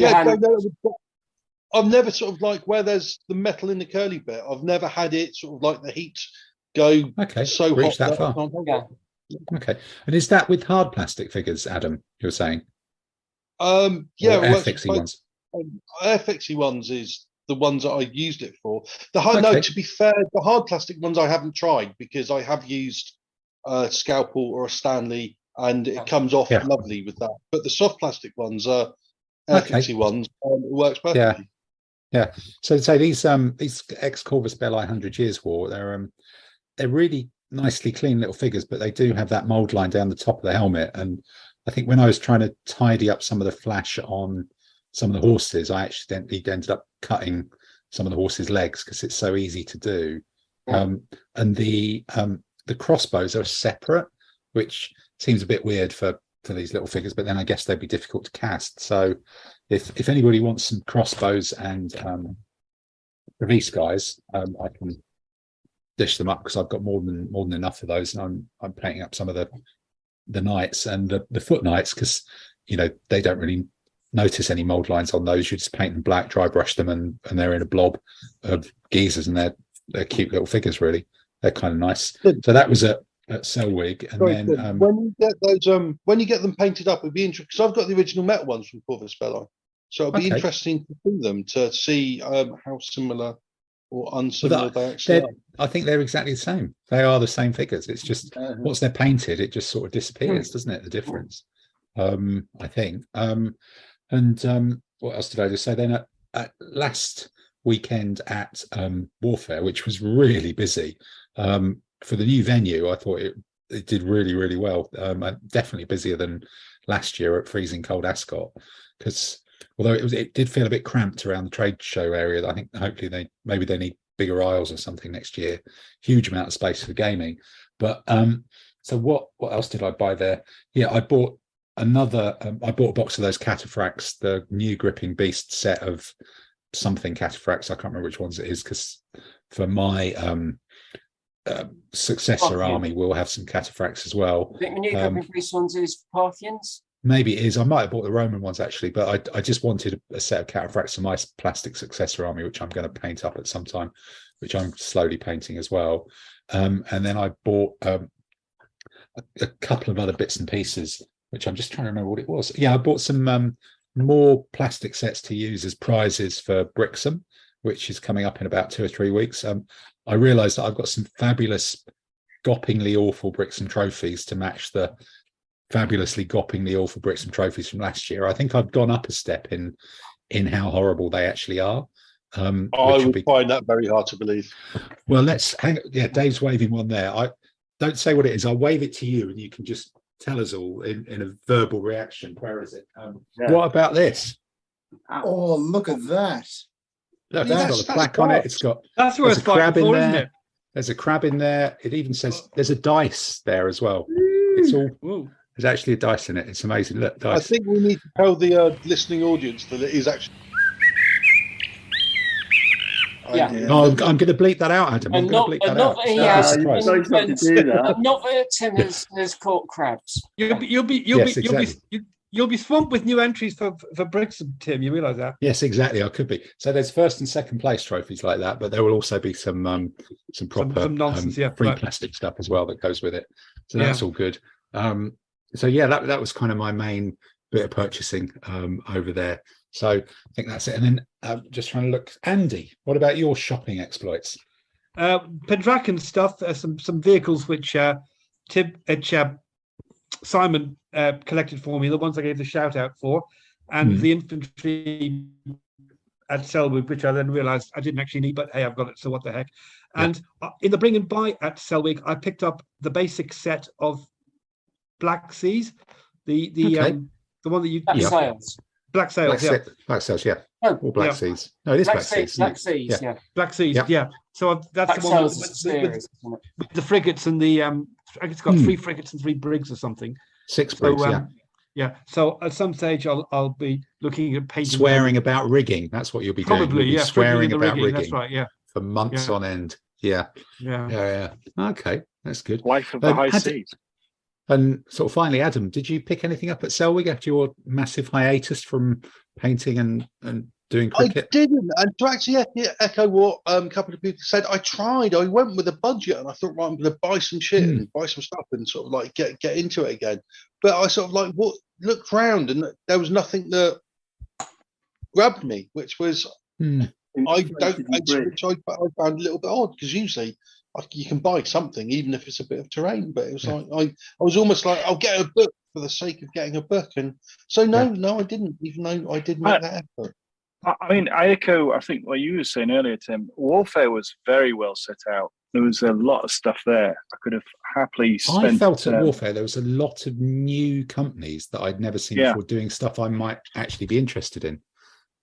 I've never sort of like where there's the metal in the curly bit. I've never had it sort of like the heat go so reach hot that far. Okay, and is that with hard plastic figures, Adam? You're saying? Airfixy ones. Airfixy ones is the ones that I used it for. No, to be fair, the hard plastic ones I haven't tried because I have used a Scalpel or a Stanley, and it comes off lovely with that. But the soft plastic ones are Airfixy ones. It works perfectly. Yeah. So these ex-Corvus Belli 100 Years War, they're really nicely clean little figures, but they do have that mold line down the top of the helmet. And I think when I was trying to tidy up some of the flash on some of the horses, I accidentally ended up cutting some of the horses' legs because it's so easy to do. And the crossbows are separate, which seems a bit weird for these little figures, but then I guess they'd be difficult to cast. So if anybody wants some crossbows and release guys, I can dish them up because I've got more than enough of those, and I'm painting up some of the knights and the foot knights because they don't really notice any mold lines on those. You just paint them black, dry brush them, and they're in a blob of geezers, and they're cute little figures. Really, they're kind of nice. So that was at Selwig, and then when you get those, when you get them painted up, it'd be interesting because I've got the original metal ones from Corvus Belli, so it'll be interesting to see them to see how similar or unsimilar they actually are. I think they're exactly the same. They are the same figures. It's just once they're painted, it just sort of disappears, doesn't it? The difference, I think. What else did I just say? Then at last weekend at Warfare, which was really busy. For the new venue, I thought it did really, really well. Definitely busier than last year at freezing cold Ascot, because although it did feel a bit cramped around the trade show area. I think hopefully they need bigger aisles or something next year. Huge amount of space for gaming. But so what else did I buy there? Yeah, I bought a box of those cataphracts, the new gripping beast set of something cataphracts. I can't remember which ones it is, because for my successor army we'll have some cataphracts as well. I think the new gripping beast ones is Parthians. Maybe it is. I might have bought the Roman ones actually, but I just wanted a set of cataphracts for my plastic successor army, which I'm going to paint up at some time, which I'm slowly painting as well. And then I bought a couple of other bits and pieces, which I'm just trying to remember what it was. Yeah, I bought some more plastic sets to use as prizes for Brixham, which is coming up in about 2 or 3 weeks. I realised that I've got some fabulous, goppingly awful Brixham trophies to match the fabulously goppingly awful Brixham trophies from last year. I think I've gone up a step in how horrible they actually are. I would find that very hard to believe. Well, let's hang. Yeah, Dave's waving one there. I don't say what it is. I'll wave it to you, and you can just tell us all in a verbal reaction. Where is it? What about this? Oh, look at that! Look, it's got a plaque on it. It's got there's a crab in there. Isn't it? There's a crab in there. It even says there's a dice there as well. It's all. Ooh. There's actually a dice in it. It's amazing. Look, dice. I think we need to tell the listening audience that it is actually. Yeah. Oh, I'm going to bleep that out, Adam. I'm going to bleep that out. Not that Tim has caught crabs. You'll be swamped with new entries for Brixham, Tim. You realise that? Yes, exactly. I could be. So there's first and second place trophies like that, but there will also be some proper some nonsense, free plastic stuff as well that goes with it. So that's all good. So yeah, that was kind of my main bit of purchasing over there. So I think that's it. And then just trying to look. Andy, what about your shopping exploits? Pendraken stuff. Some vehicles which Simon collected for me, the ones I gave the shout out for, and the infantry at Selwood, which I then realised I didn't actually need, but hey, I've got it, so what the heck. And in the bring and buy at Selwig, I picked up the basic set of Black Seas, the one that you Black Sails. Black Sails, Black Sails, yeah. or Black Seas. No, it is Black Seas. Black Seas, yeah. Black Seas, Yeah. yeah. So that's Black the one Sails is a series, isn't it? with the frigates and the I think it's got 3 frigates and 3 brigs or something. 6 brigs, yeah. Yeah. So at some stage I'll be looking at painting. Swearing about rigging. That's what you'll be doing. Probably, You'll be yeah. swearing about rigging. That's right, yeah. For months on end. Yeah. Okay, that's good. Wife of the high seas. And sort of finally, Adam, did you pick anything up at Selwig after your massive hiatus from painting and doing cricket? I didn't. And to actually echo what a couple of people said, I tried. I went with a budget and I thought, right, I'm going to buy some shit and buy some stuff and sort of like get into it again. But I sort of like looked round and there was nothing that grabbed me, which was I found a little bit odd, because usually you can buy something even if it's a bit of terrain. But it was like I was almost like, I'll get a book for the sake of getting a book, and so no, I didn't, even though I did make that effort. I mean, I echo, I think, what you were saying earlier, Tim. Warfare was very well set out. There was a lot of stuff there. I could have happily spent... I felt at Warfare there was a lot of new companies that I'd never seen before doing stuff I might actually be interested in.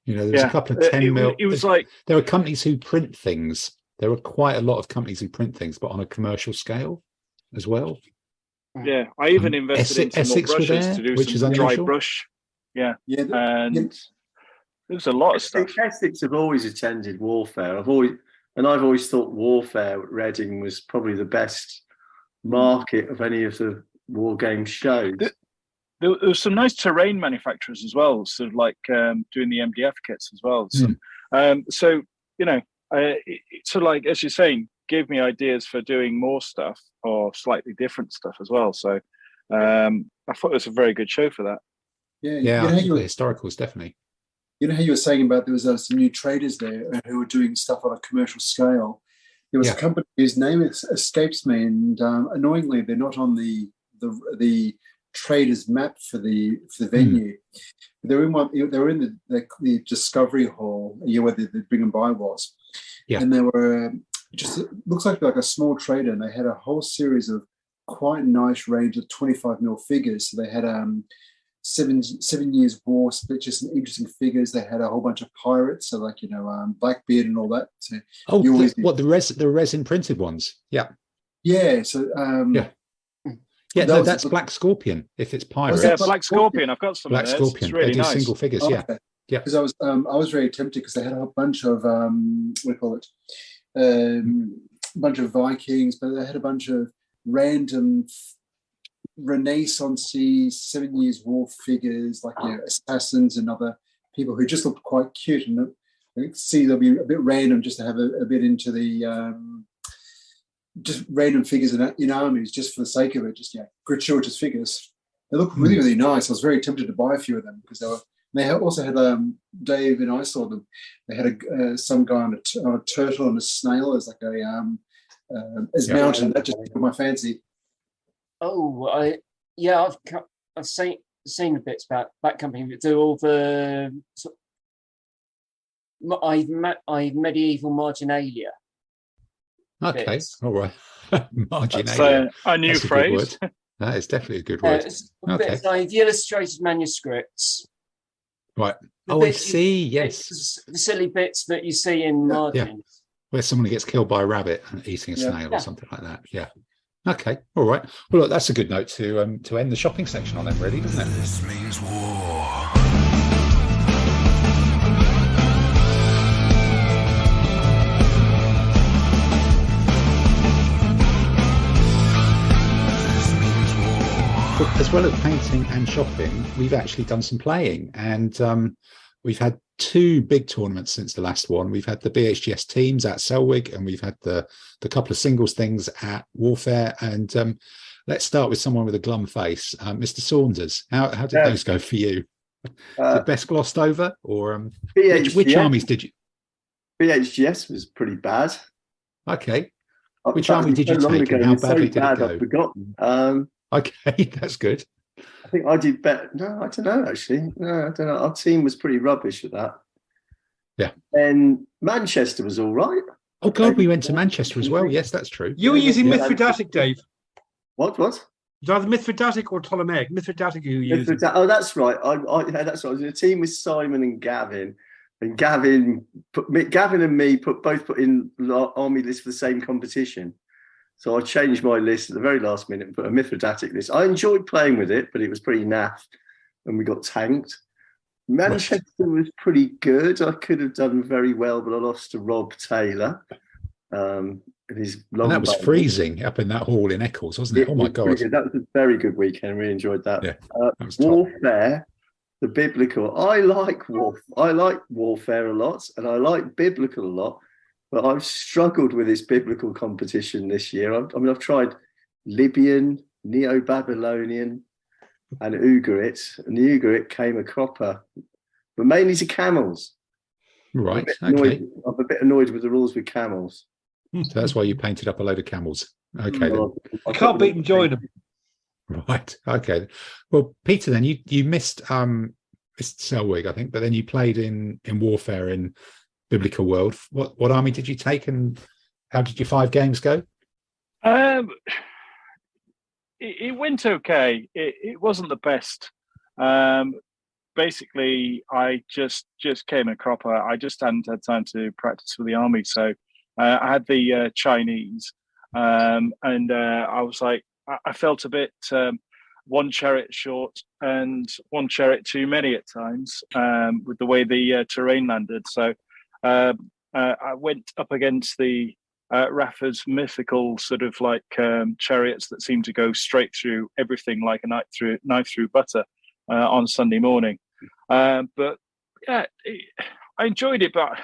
You know, there was a couple of 10 mil... It was like... There were companies who print things. There were quite a lot of companies who print things, but on a commercial scale as well. Yeah, I even invested in some more brushes to do some dry brush. Yeah, and... There's a lot of stuff. Essex have always attended Warfare. I've always thought Warfare at Reading was probably the best market of any of the war game shows. There was some nice terrain manufacturers as well, sort of like doing the MDF kits as well. So you know, it's sort of like, as you're saying, gave me ideas for doing more stuff or slightly different stuff as well. So I thought it was a very good show for that. Yeah, I think the historicals definitely. You know how you were saying about there was some new traders there who were doing stuff on a commercial scale. There was a company whose name escapes me, and annoyingly, they're not on the traders map for the venue. They're in one. They were in the Discovery Hall, where the Bring and Buy was, and they were just looks like a small trader, and they had a whole series of quite nice range of 25mm figures. So they had 7 Years War, just some interesting figures. They had a whole bunch of pirates, so like Blackbeard and all that. So the resin printed ones? Yeah. So that's Black Scorpion. If it's pirates, Black Scorpion. I've got some. Black Scorpion. It's really they do nice. Single figures. Because I was very tempted because they had a bunch of bunch of Vikings, but they had a bunch of random Renaissance-y 7 Years War figures, like assassins and other people who just looked quite cute, and I see they'll be a bit random just to have a bit into the just random figures in armies just for the sake of it, just gratuitous figures. They look really, really nice. I was very tempted to buy a few of them because they also had Dave and I saw them. They had some guy on a turtle and a snail as like as mounted. That just took my fancy. Oh, I've seen the bits about that company that do all the medieval marginalia. Okay, bits. All right. Marginalia. That's a new phrase. That is definitely a good word. Bits like the illustrated manuscripts. Right. I see. Yes. The silly bits that you see in margins. Where someone gets killed by a rabbit and eating a snail or something like that. Yeah. Okay, all right. Well, look, that's a good note to end the shopping section on then, really, doesn't it? This means war. But as well as painting and shopping, we've actually done some playing, and we've had 2 big tournaments since the last one. We've had the BHGS teams at Selwig, and we've had the couple of singles things at Warfare. And let's start with someone with a glum face, Mr. Saunders. How did those go for you? Is it best glossed over, or which armies did you? BHGS was pretty bad. Okay. Which army did you take, and how badly did it go? I've forgotten. Okay, that's good. I think I did better. No, I don't know, actually. No, I don't know. Our team was pretty rubbish at that. Yeah. And Manchester was all right. Oh, God, we went to Manchester as well. Yes, that's true. You were using Mithridatic, Dave. What? It's either Mithridatic or Ptolemaic. Mithridatic you used. Oh, that's right. That's right. I was in a team with Simon and Gavin. And Gavin and me both put in army list for the same competition. So I changed my list at the very last minute and put a Mithridatic list. I enjoyed playing with it, but it was pretty naff, and we got tanked. Manchester was pretty good. I could have done very well, but I lost to Rob Taylor. And that was freezing up in that hall in Eccles, wasn't it? Oh my God. That was a very good weekend. Really enjoyed that. Yeah, that Warfare, the biblical. I like warfare a lot, and I like biblical a lot. But I've struggled with this biblical competition this year. I've tried Libyan, Neo-Babylonian, and Ugarit. And the Ugarit came a cropper, but mainly to camels. Right. I'm a bit annoyed with the rules with camels. So that's why you painted up a load of camels. Okay. You can't beat and join them. Right. Okay. Well, Peter, then you missed Selwig, I think, but then you played in warfare in Biblical World. What army did you take, and how did your 5 games go? It went okay. It wasn't the best. Basically, I just came a cropper. I just hadn't had time to practice with the army, so I had the Chinese, and I was like, I felt a bit one chariot short and one chariot too many at times with the way the terrain landed. So I went up against the Rafa's mythical sort of like chariots that seem to go straight through everything like a knife through butter on Sunday morning. But yeah, I enjoyed it, but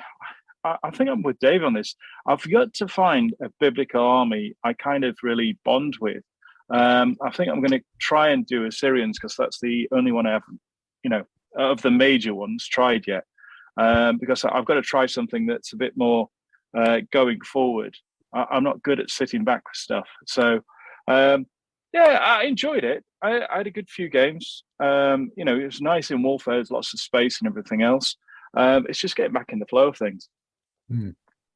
I think I'm with Dave on this. I've got to find a biblical army I kind of really bond with. I think I'm going to try and do Assyrians because that's the only one I haven't, of the major ones tried yet. Because I've got to try something that's a bit more going forward. I'm not good at sitting back with stuff. So, yeah, I enjoyed it. I had a good few games. It was nice in warfare. There's lots of space and everything else. It's just getting back in the flow of things.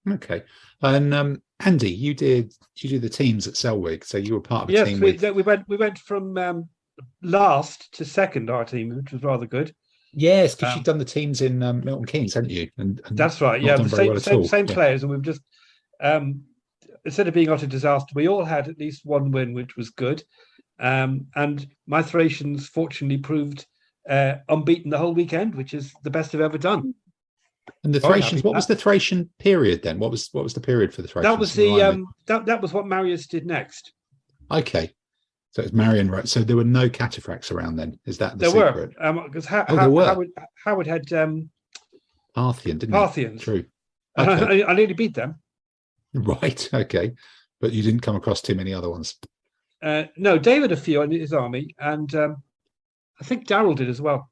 Okay. And Andy, you did the teams at Selwig, so you were part of a team. Yes, we went from last to second, our team, which was rather good. Yes, because you've done the teams in Milton Keynes, haven't you? And that's right. Yeah, the same players, and we've just instead of being utter disaster, we all had at least one win, which was good. And my Thracians fortunately proved unbeaten the whole weekend, which is the best I've ever done. And the Thracians, what was the Thracian period then? What was the period for the Thracians? That was the that was what Marius did next. Okay, so it's Marion, right? So there were no cataphracts around then. Is that the there secret? Were because there were. Howard had Parthian, didn't Parthians. He? True. Okay. I nearly beat them. Right. Okay, but you didn't come across too many other ones. No, David a few in his army, and I think Darrell did as well.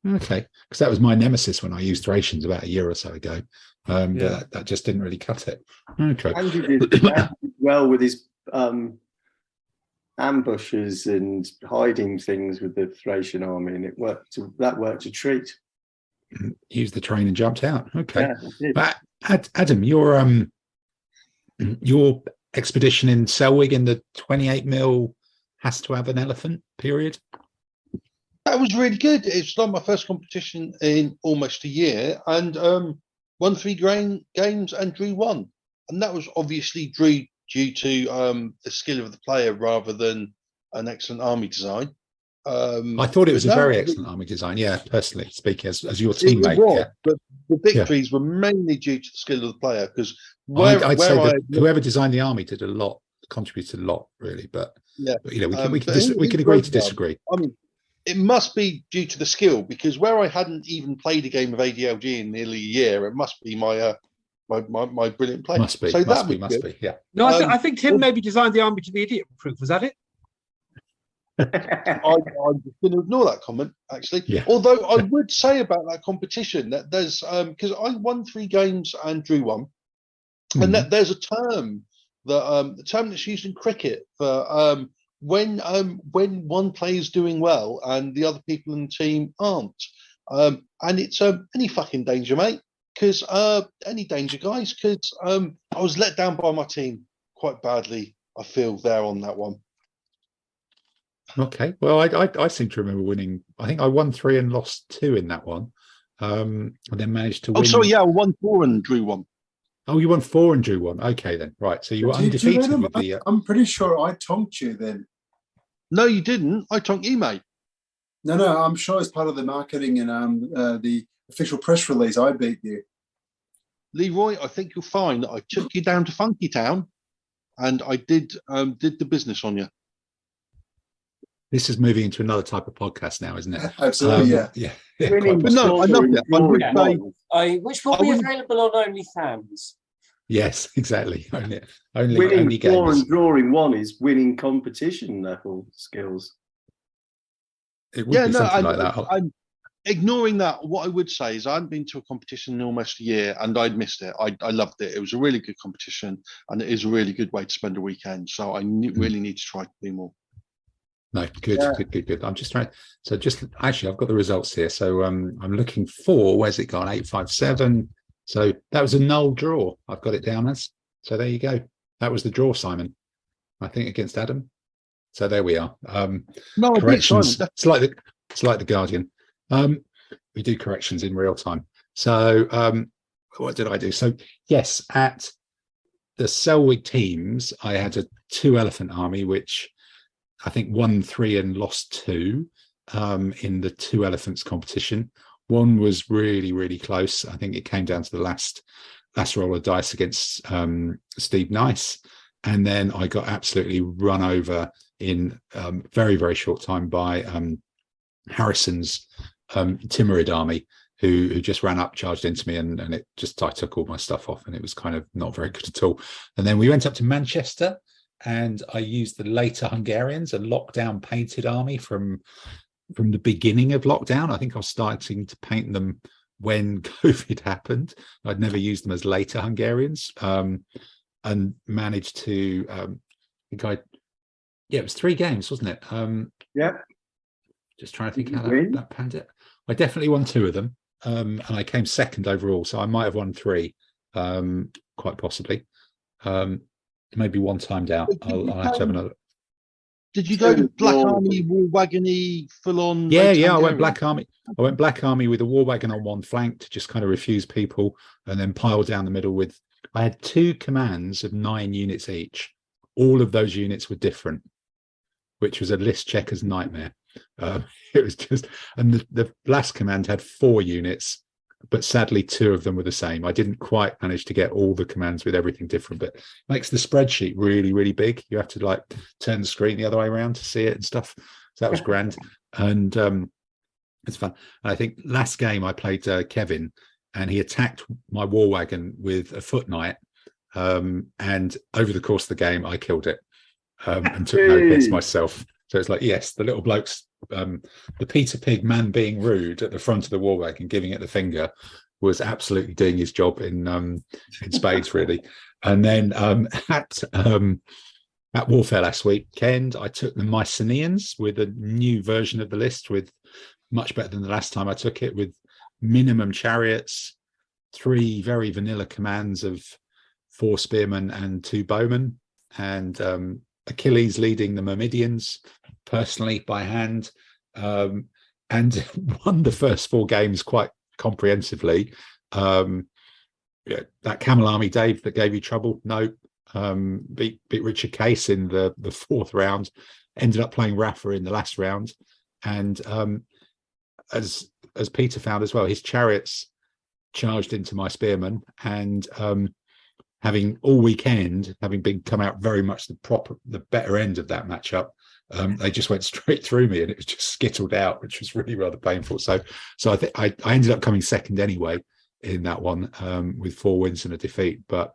Okay, because that was my nemesis when I used Thracians about a year or so ago. But that just didn't really cut it. Okay. Andrew did well with his ambushes and hiding things with the Thracian army, and that worked a treat. Used the train and jumped out. Okay. Yeah, but Adam, your expedition in Selwig in the 28 mil has to have an elephant period. That was really good. It's like my first competition in almost a year, and won 3 games and drew 1. And that was obviously due to the skill of the player rather than an excellent army design. I thought it was a very excellent army design. Yeah, personally speaking, as your teammate. But the victories were mainly due to the skill of the player, because I'd say that whoever designed the army did a lot, contributed a lot, really. But we can agree to disagree. I mean, it must be due to the skill, because where I hadn't even played a game of ADLG in nearly a year, it must be my brilliant play. Must be. Yeah. No, I think Tim maybe designed the army to be idiot-proof. Was that it? I'm just going to ignore that comment, actually. Yeah. Although I would say about that competition that there's because I won 3 games and drew 1, and that there's a term that the term that's used in cricket for when one player is doing well and the other people in the team aren't, and it's any fucking danger, mate. Because any danger, guys. Because I was let down by my team quite badly, I feel, there on that one. Okay. Well, I seem to remember winning. I think I won 3 and lost 2 in that one. and then managed to win. Oh, sorry, yeah, I won 4 and drew 1. Oh, you won 4 and drew 1. Okay, then. Right. So you were undefeated with the... I'm pretty sure I tonked you then. No, you didn't. I tonked you, mate. No, I'm sure as part of the marketing and the official press release, I beat you. Leroy, I think you'll find that I took you down to Funky Town and I did the business on you. This is moving into another type of podcast now, isn't it? Absolutely, yeah. But no, I love it. Which will be available on OnlyFans. Yes, exactly. Only winning games. 4 and drawing 1 is winning competition level skills. It would be something like that. I'm ignoring that. What I would say is I hadn't been to a competition in almost a year and I'd missed it. I loved it. It was a really good competition and it is a really good way to spend a weekend. So I really need to try to do more. No, good. I'm just trying. So actually, I've got the results here. So I'm looking for, where's it gone? 857. So that was a null draw. I've got it down as. So there you go. That was the draw, Simon. I think against Adam. So there we are. No, corrections. It's like the Guardian. We do corrections in real time. So what did I do? So yes, at the Selwig teams, I had a 2-elephant army, which I think won 3 and lost 2 in the 2 elephants competition. One was really, really close. I think it came down to the last roll of dice against Steve Nice. And then I got absolutely run over in very, very short time by Harrison's Timurid army, who just ran up, charged into me, and I took all my stuff off, and it was kind of not very good at all. And then we went up to Manchester, and I used the later Hungarians, a lockdown painted army from the beginning of lockdown. I think I was starting to paint them when COVID happened. I'd never used them as later Hungarians, and managed to. It was 3 games, wasn't it? Yeah. Just trying to think how that panned it. I definitely won 2 of them, and I came second overall, so I might have won 3, quite possibly. Maybe one timed out. I'll have to have another. Did you go Black Army, War Wagon-y, full on? Yeah. I went Black Army. I went Black Army with a War Wagon on one flank to just kind of refuse people, and then pile down the middle with. I had 2 commands of 9 units each. All of those units were different, which was a list checker's nightmare. It was just, and the last command had 4 units. But sadly, 2 of them were the same. I didn't quite manage to get all the commands with everything different, but it makes the spreadsheet really, really big. You have to turn the screen the other way around to see it and stuff. So that was grand. And it's fun. And I think last game I played Kevin, and he attacked my war wagon with a foot knight. And over the course of the game, I killed it and took no hits myself. So it's like, yes, the little bloke's, the Peter Pig man being rude at the front of the war wagon, giving it the finger, was absolutely doing his job in spades, really. And then at Warfare last weekend, I took the Mycenaeans with a new version of the list, with much better than the last time I took it, with minimum chariots, 3 very vanilla commands of 4 spearmen and 2 bowmen, and Achilles leading the Myrmidians personally by hand, and won the first 4 games quite comprehensively. That Camel Army, Dave, that gave you trouble, no. Beat Richard Case in the 4th round, ended up playing Rafa in the last round, and as Peter found as well, his chariots charged into my spearmen, and having all weekend, having been come out very much the better end of that matchup, they just went straight through me, and it was just skittled out, which was really rather painful. So I think I ended up coming second anyway in that one, with 4 wins and a defeat. But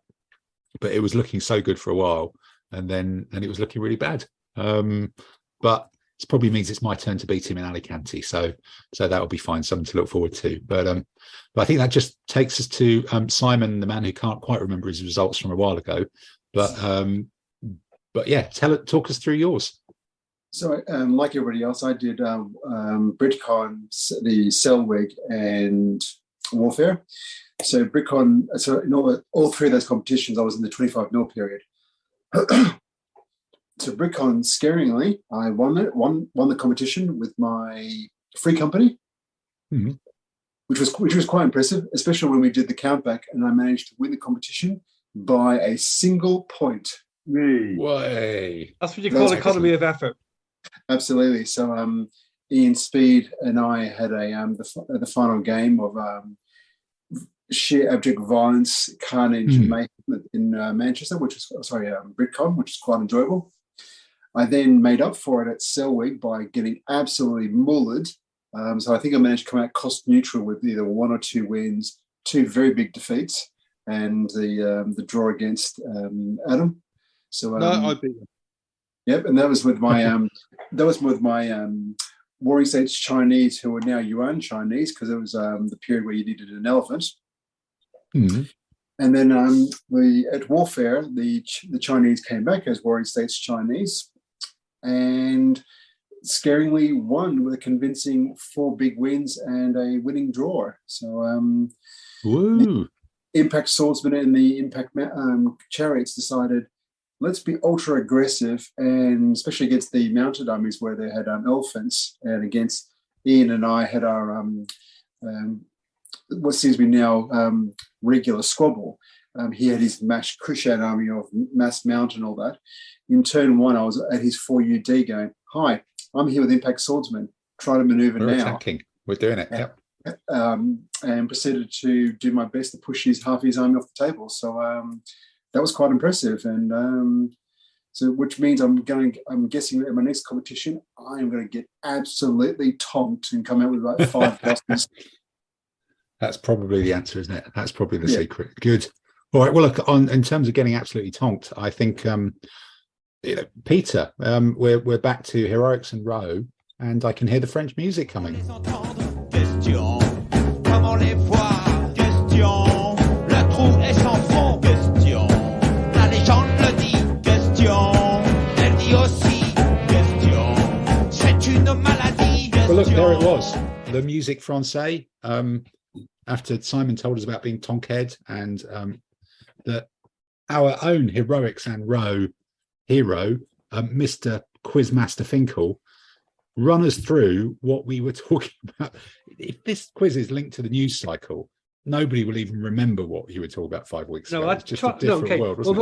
it was looking so good for a while, and then it was looking really bad. But it probably means it's my turn to beat him in Alicante, so that'll be fine, something to look forward to. But I think that just takes us to Simon, the man who can't quite remember his results from a while ago. But yeah, talk us through yours. So, like everybody else, I did BritCon, the Selwig, and Warfare. So BritCon, so in all 3 of those competitions, I was in the 25-0 period. So BritCon, scaringly, I won the competition with my free company. Mm-hmm. which was quite impressive, especially when we did the countback and I managed to win the competition by a single point. Way. That's what you call economy of effort. Absolutely. So Ian Speed and I had the final game of sheer abject violence, carnage, and mayhem in Manchester, BritCon, which is quite enjoyable. I then made up for it at Selwig by getting absolutely mullered. So I think I managed to come out cost neutral with either 1 or 2 wins, 2 very big defeats, and the draw against Adam. So no, I beat them. Yep, and that was with my Warring States Chinese, who are now Yuan Chinese, because it was the period where you needed an elephant. Mm-hmm. And then at Warfare, the Chinese came back as Warring States Chinese, and scaringly won with a convincing 4 big wins and a winning draw. So the Impact Swordsman and the Impact Chariots decided, let's be ultra aggressive, and especially against the mounted armies where they had elephants, and against Ian and I had our what seems to be now regular squabble. He had his Mash Kushan army of mass mount and all that. In turn 1, I was at his 4UD going, hi, I'm here with Impact Swordsman. Try to maneuver now. We're attacking. We're doing it. Yep. And proceeded to do my best to push half his army off the table. So that was quite impressive. And so, which means I'm guessing at my next competition, I am going to get absolutely tonked and come out with like 5 losses. That's probably the answer, isn't it? That's probably the secret. Good. All right. Well, look, in terms of getting absolutely tonked, I think, Peter, we're back to Heroics and Ros, and I can hear the French music coming. Well, look, there it was, the musique française. After Simon told us about being tonk-head, and that our own Heroics and Ros hero, Mr. Quizmaster Finkel, run us through what we were talking about. If this quiz is linked to the news cycle, nobody will even remember what you were talking about 5 weeks ago. It's just a different world, wasn't it?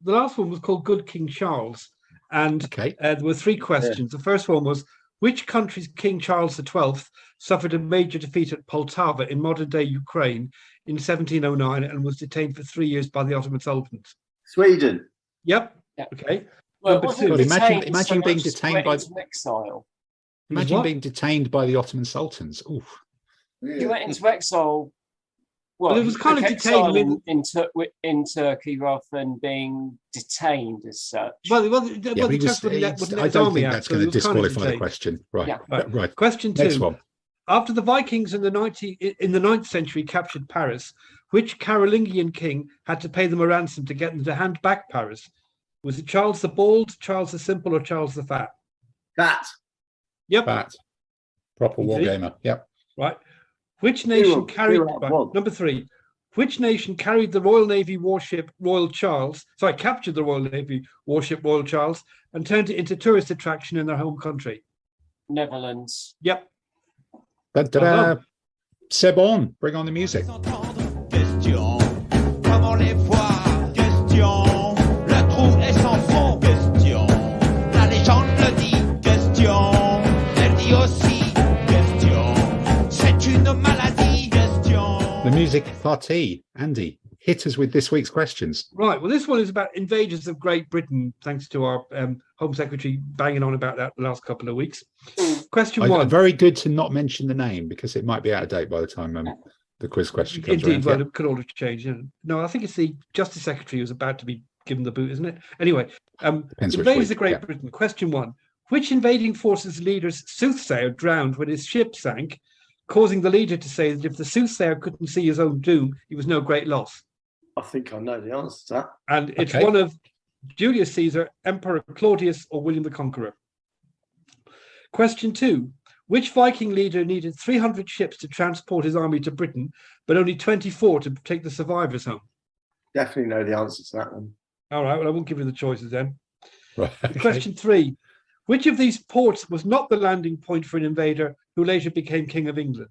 The last one was called Good King Charles, and there were 3 questions. The first one was, which country's King Charles XII suffered a major defeat at Poltava in modern-day Ukraine in 1709 and was detained for 3 years by the Ottoman Sultans? Sweden. Yep. Okay. Well, imagine being detained by exile. Imagine being detained by the Ottoman Sultans. Oof. You went into exile. Well, it was kind of detained in Turkey rather than being detained as such. I don't think that's going to disqualify the question. Right. Yeah. Right. Question 2. Next one. After the Vikings in the 9th century captured Paris, which Carolingian king had to pay them a ransom to get them to hand back Paris? Was it Charles the Bald, Charles the Simple, or Charles the Fat? Fat. Yep. Fat. Proper wargamer. Yep. Right. Which nation carried number 3? Which nation carried the Royal Navy warship Royal Charles? Captured the Royal Navy warship Royal Charles and turned it into tourist attraction in their home country? Netherlands. Yep. C'est bon. Bring on the music. The music party. Andy, hit us with this week's questions. Right. Well, this one is about invaders of Great Britain, thanks to our Home Secretary banging on about that the last couple of weeks. Question 1. Very good to not mention the name, because it might be out of date by the time the quiz question comes Indeed, around. It could all have changed. No, I think it's the Justice Secretary who's about to be given the boot, isn't it? Anyway, invaders of Great Britain. Question 1. Which invading forces leader's soothsayer drowned when his ship sank, causing the leader to say that if the soothsayer couldn't see his own doom, he was no great loss? I think I know the answer to that. And it's one of Julius Caesar, Emperor Claudius, or William the Conqueror. Question 2. Which Viking leader needed 300 ships to transport his army to Britain, but only 24 to take the survivors home? Definitely know the answer to that one. All right, well, I won't give you the choices then. Right, okay. Question 3. Which of these ports was not the landing point for an invader who later became King of England?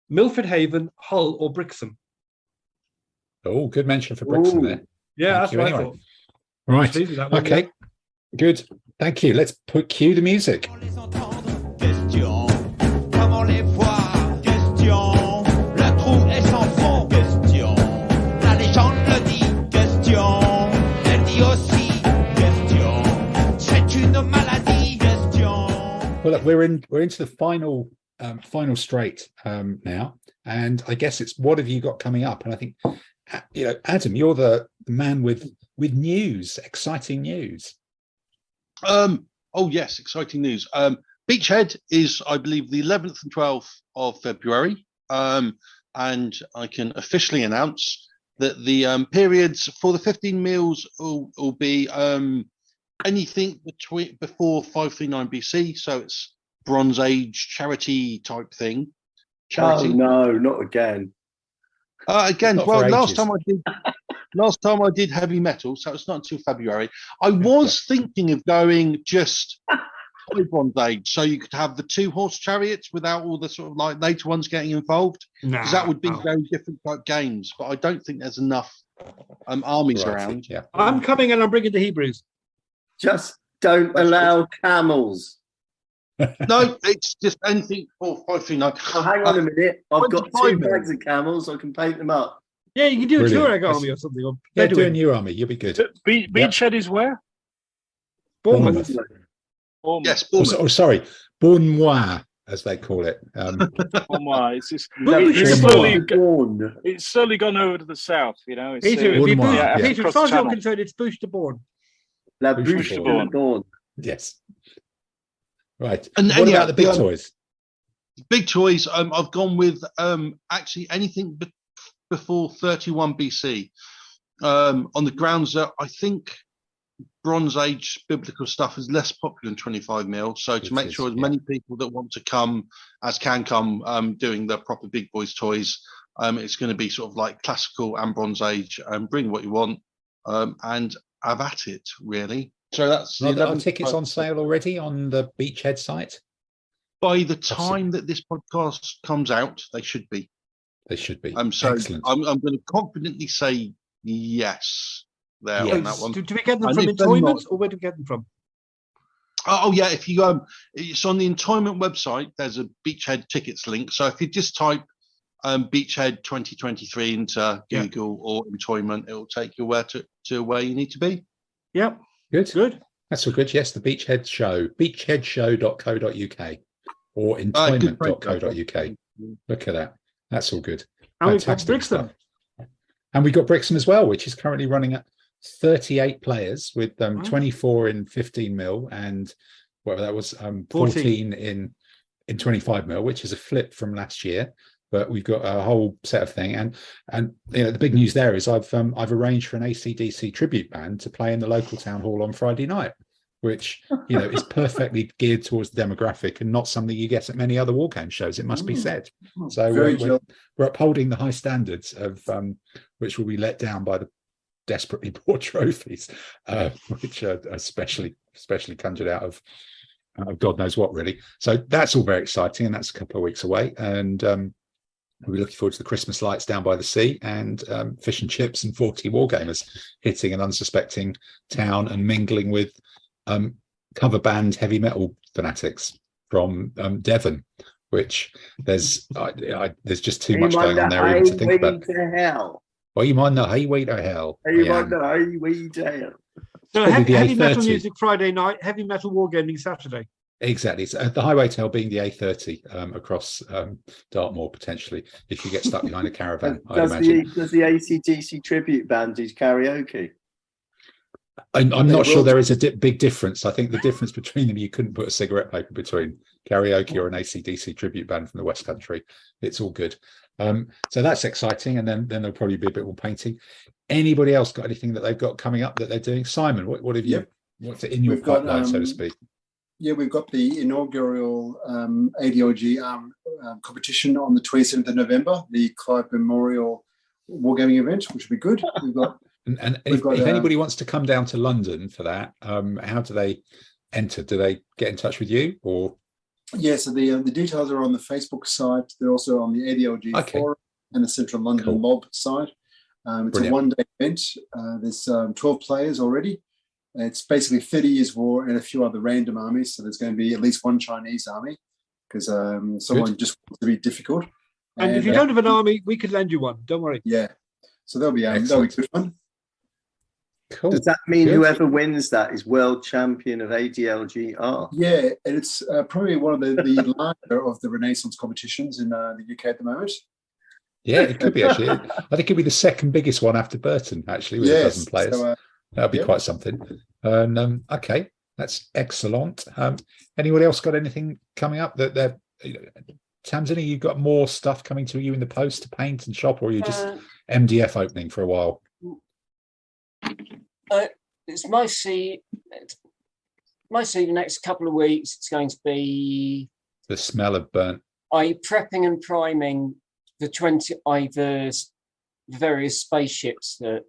Milford Haven, Hull, or Brixham. Oh, good mention for Brixham there. Yeah, Thank that's you what anyway. I thought. Right. Pleased with that one, Okay. yeah. Good. Thank you. Let's cue the music. Question, comment les voir? Question, la troupe est sans fond. Question, la légende le dit. Question, elle dit aussi. Question, c'est une maladie. Question. Well, look, we're into the final straight now, and I guess it's what have you got coming up? And I think, Adam, you're the man with news, exciting news. Oh yes, exciting news. Beachhead is, I believe, the 11th and 12th of February, and I can officially announce that the periods for the 15 meals will be anything before 539 BC, so it's Bronze Age charity type thing. Charity. Oh no, not again. Again, Not well, for last ages. time I did heavy metal, so it's not until February. I was thinking of going just Bronze Age, so you could have the 2-horse chariots without all the sort of like later ones getting involved, because that would be very different type games. But I don't think there's enough armies around. Yeah, I'm coming and I'm bringing the Hebrews. Just don't allow camels. No, it's just anything for 539. Oh, hang on a minute. I've got 2 bags of camels. I can paint them up. Yeah, you can do Brilliant. a Tuareg army or something. Or do a new army. You'll be good. Beachhead is where? Bournemouth. Yes, Bournemouth. Oh, sorry, Bournemouth, as they call it. It's just Bourne. it's slowly gone over to the south. It's, Peter, Bournemouth, Peter, as far as you're concerned, it's Bouche de Bourne. La Bouche Bouche de de Bourne. Bourne. Yes. Right. And what about the big the, toys? Big toys. I've gone with actually anything before 31 BC. On the grounds that I think Bronze Age biblical stuff is less popular than 25 mil. So to make sure as many people that want to come as can come, doing the proper big boys toys, it's going to be sort of like classical and Bronze Age. Bring what you want and have at it, really. So that's Are tickets on sale already on the Beachhead site? By the time that this podcast comes out, they should be. They should be. So excellent. I'm going to confidently say yes there on that one. Do we get them from Entoyment, or where do we get them from? Oh yeah, if you it's on the Entoyment website. There's a Beachhead tickets link. So if you just type Beachhead 2023 into Google or Entoyment, it will take you to where you need to be. Yep. Good. That's all good. Yes, the Beachhead Show, beachheadshow.co.uk or entoyment.co.uk. Look at that. That's all good. And we've got Brixham. And we've got Brixham as well, which is currently running at 38 players with 24 in 15 mil and whatever that was, 14 in 25 mil, which is a flip from last year. But we've got a whole set of thing, and the big news there is I've arranged for an AC/DC tribute band to play in the local town hall on Friday night, which is perfectly geared towards the demographic and not something you get at many other war game shows. It must be said. So we're upholding the high standards of which will be let down by the desperately poor trophies, which are especially conjured out of God knows what, really. So that's all very exciting, and that's a couple of weeks away, and we're looking forward to the Christmas lights down by the sea and fish and chips and 40 wargamers hitting an unsuspecting town and mingling with cover band heavy metal fanatics from Devon, which there's just too much going on there even to think about. Well, you might know highway to hell. You might know highway to hell. So heavy metal music Friday night, heavy metal wargaming Saturday. Exactly. So the highway tail being the A30 across Dartmoor, potentially, if you get stuck behind a caravan. Does the AC/DC tribute band do karaoke? I'm not sure there is a big difference. I think the difference between them, you couldn't put a cigarette paper between karaoke or an AC/DC tribute band from the West Country. It's all good. So that's exciting. And then there'll probably be a bit more painting. Anybody else got anything that they've got coming up that they're doing? Simon, what have you? What's in your pipeline, so to speak? Yeah, we've got the inaugural ADLG competition on the 27th of November, the Clive Memorial Wargaming event, which will be good. We've got, and if anybody wants to come down to London for that, how do they enter? Do they get in touch with you or? Yeah, so the details are on the Facebook site. They're also on the ADLG forum and the Central London Mob site. It's a one-day event. There's 12 players already. It's basically 30 Years' War and a few other random armies. So there's going to be at least one Chinese army because someone just wants to be difficult. And if you don't have an army, we could lend you one. Don't worry. Yeah. So that'll be good fun. Cool. Does that mean whoever wins that is world champion of ADLGR? Yeah, and it's probably one of the larger of the Renaissance competitions in the UK at the moment. Yeah, it could be actually. I think it could be the second biggest one after Burton, actually, with a dozen players. So, that'll be quite something. And okay, that's excellent. Anybody else got anything coming up that they're? Tamsin, you've got more stuff coming to you in the post to paint and shop, or are you just MDF opening for a while? It's mostly the next couple of weeks. It's going to be the smell of burnt. Prepping and priming the various spaceships that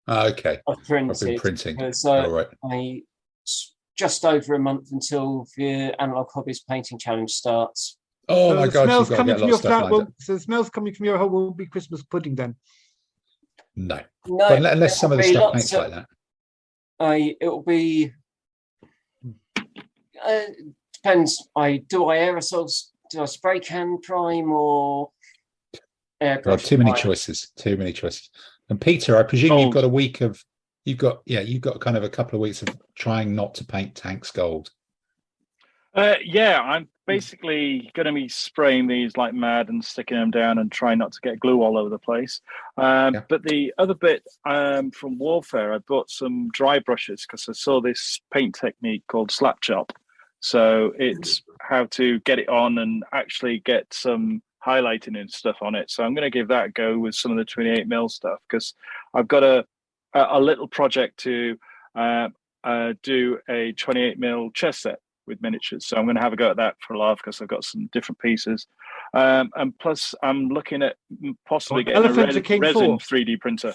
I've printed. Printing. So just over a month until the Analog Hobbies Painting Challenge starts. Oh my God! Smells coming from your flat. So the smells coming from your home won't be Christmas pudding then. No, but unless some of the stuff paints like that. It'll be. Depends. Do I aerosols? Do I spray can prime or airbrush? God, too many choices. And Peter, I presume you've got a week of. You've got kind of a couple of weeks of trying not to paint tanks gold. I'm basically going to be spraying these like mad and sticking them down and trying not to get glue all over the place. But the other bit from Warfare, I bought some dry brushes because I saw this paint technique called slap chop. So it's how to get it on and actually get some highlighting and stuff on it. So I'm going to give that a go with some of the 28mm stuff because I've got a little project to do a 28mm chess set with miniatures, so I'm going to have a go at that for a laugh because I've got some different pieces, and plus I'm looking at possibly getting a resin 3D printer.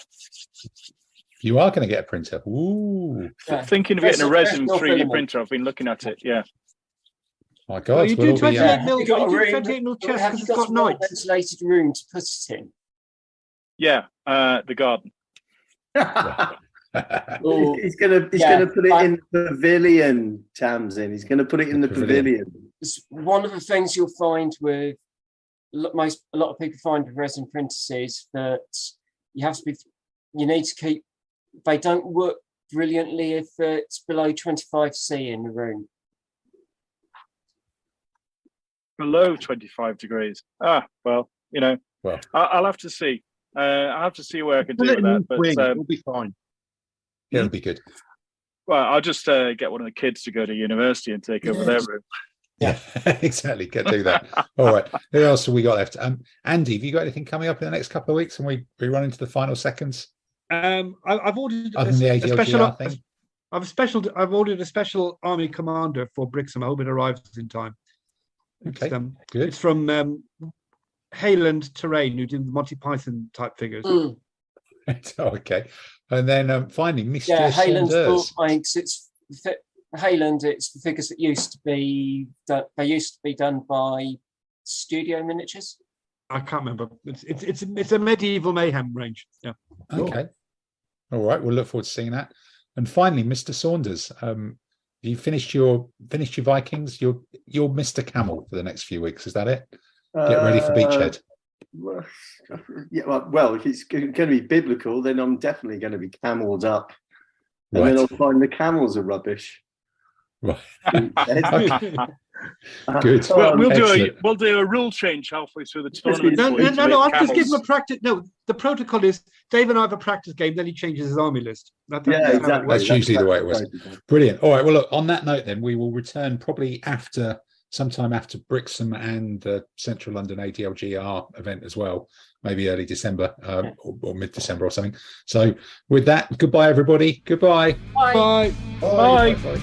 You are going to get a printer? Ooh! Thinking of getting a resin 3D printer. I've been looking at it. Yeah. My God! You do 28mm chest because it's got night. Ventilated room to put it in. Yeah, the garden. He's gonna put it in the pavilion, Tamsin. He's gonna put it in the pavilion. It's one of the things you'll find with a lot of people find with resin printers is that you need to keep. They don't work brilliantly if it's below 25°C in the room. Below 25 degrees. Well, I'll have to see. I'll have to see where I can do with that. But it'll be fine. Yeah, it'll be good. Well, I'll just get one of the kids to go to university and take over their room. Yeah, exactly. Can do that. All right. Who else have we got left? Andy, have you got anything coming up in the next couple of weeks? And we run into the final seconds. I've ordered other than the ADLGR thing. I've ordered a special army commander for Brixham. I hope it arrives in time. Okay, good. It's from Hayland Terrain, who did the Monty Python type figures. Okay. And then finally, Mr. Saunders. Hayland, it's the figures that used to be done by Studio Miniatures. I can't remember. It's a medieval mayhem range. Yeah. Okay. All right. We'll look forward to seeing that. And finally, Mr. Saunders, you finished your Vikings. You're Mr. Camel for the next few weeks. Is that it? Get ready for Beachhead. Yeah. Well, if it's going to be biblical, then I'm definitely going to be cameled up, and then I'll find the camels are rubbish. Right. Good. Well, we'll do a rule change halfway through the tournament. No. I'll just give him a practice. No, the protocol is Dave and I have a practice game. Then he changes his army list. Exactly. That's usually the way it was. Brilliant. All right. Well, look. On that note, then we will return probably sometime after Brixham and the Central London ADLGR event as well. Maybe early December or mid-December or something. So with that, goodbye, everybody. Goodbye. Bye. Bye. Bye.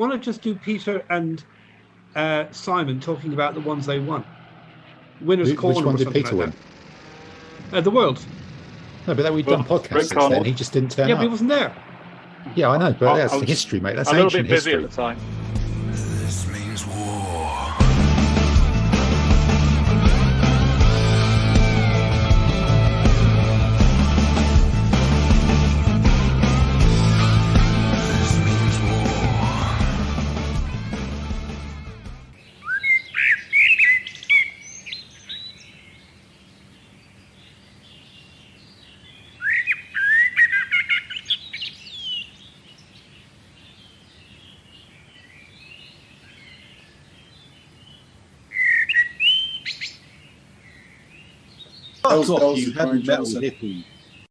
want to just do Peter and Simon talking about the ones they won? Winners' Corner. Which one or did something Peter like win? that. The Worlds. No, but we've done podcasts since then. He just didn't turn Yeah, up. but he wasn't there. Yeah, I know, but I that's was history, mate. That's a little ancient bit busy history. at the time. This means war. This means war. Fuck off, Bells you of heavy Brian metal Johnson. hippie.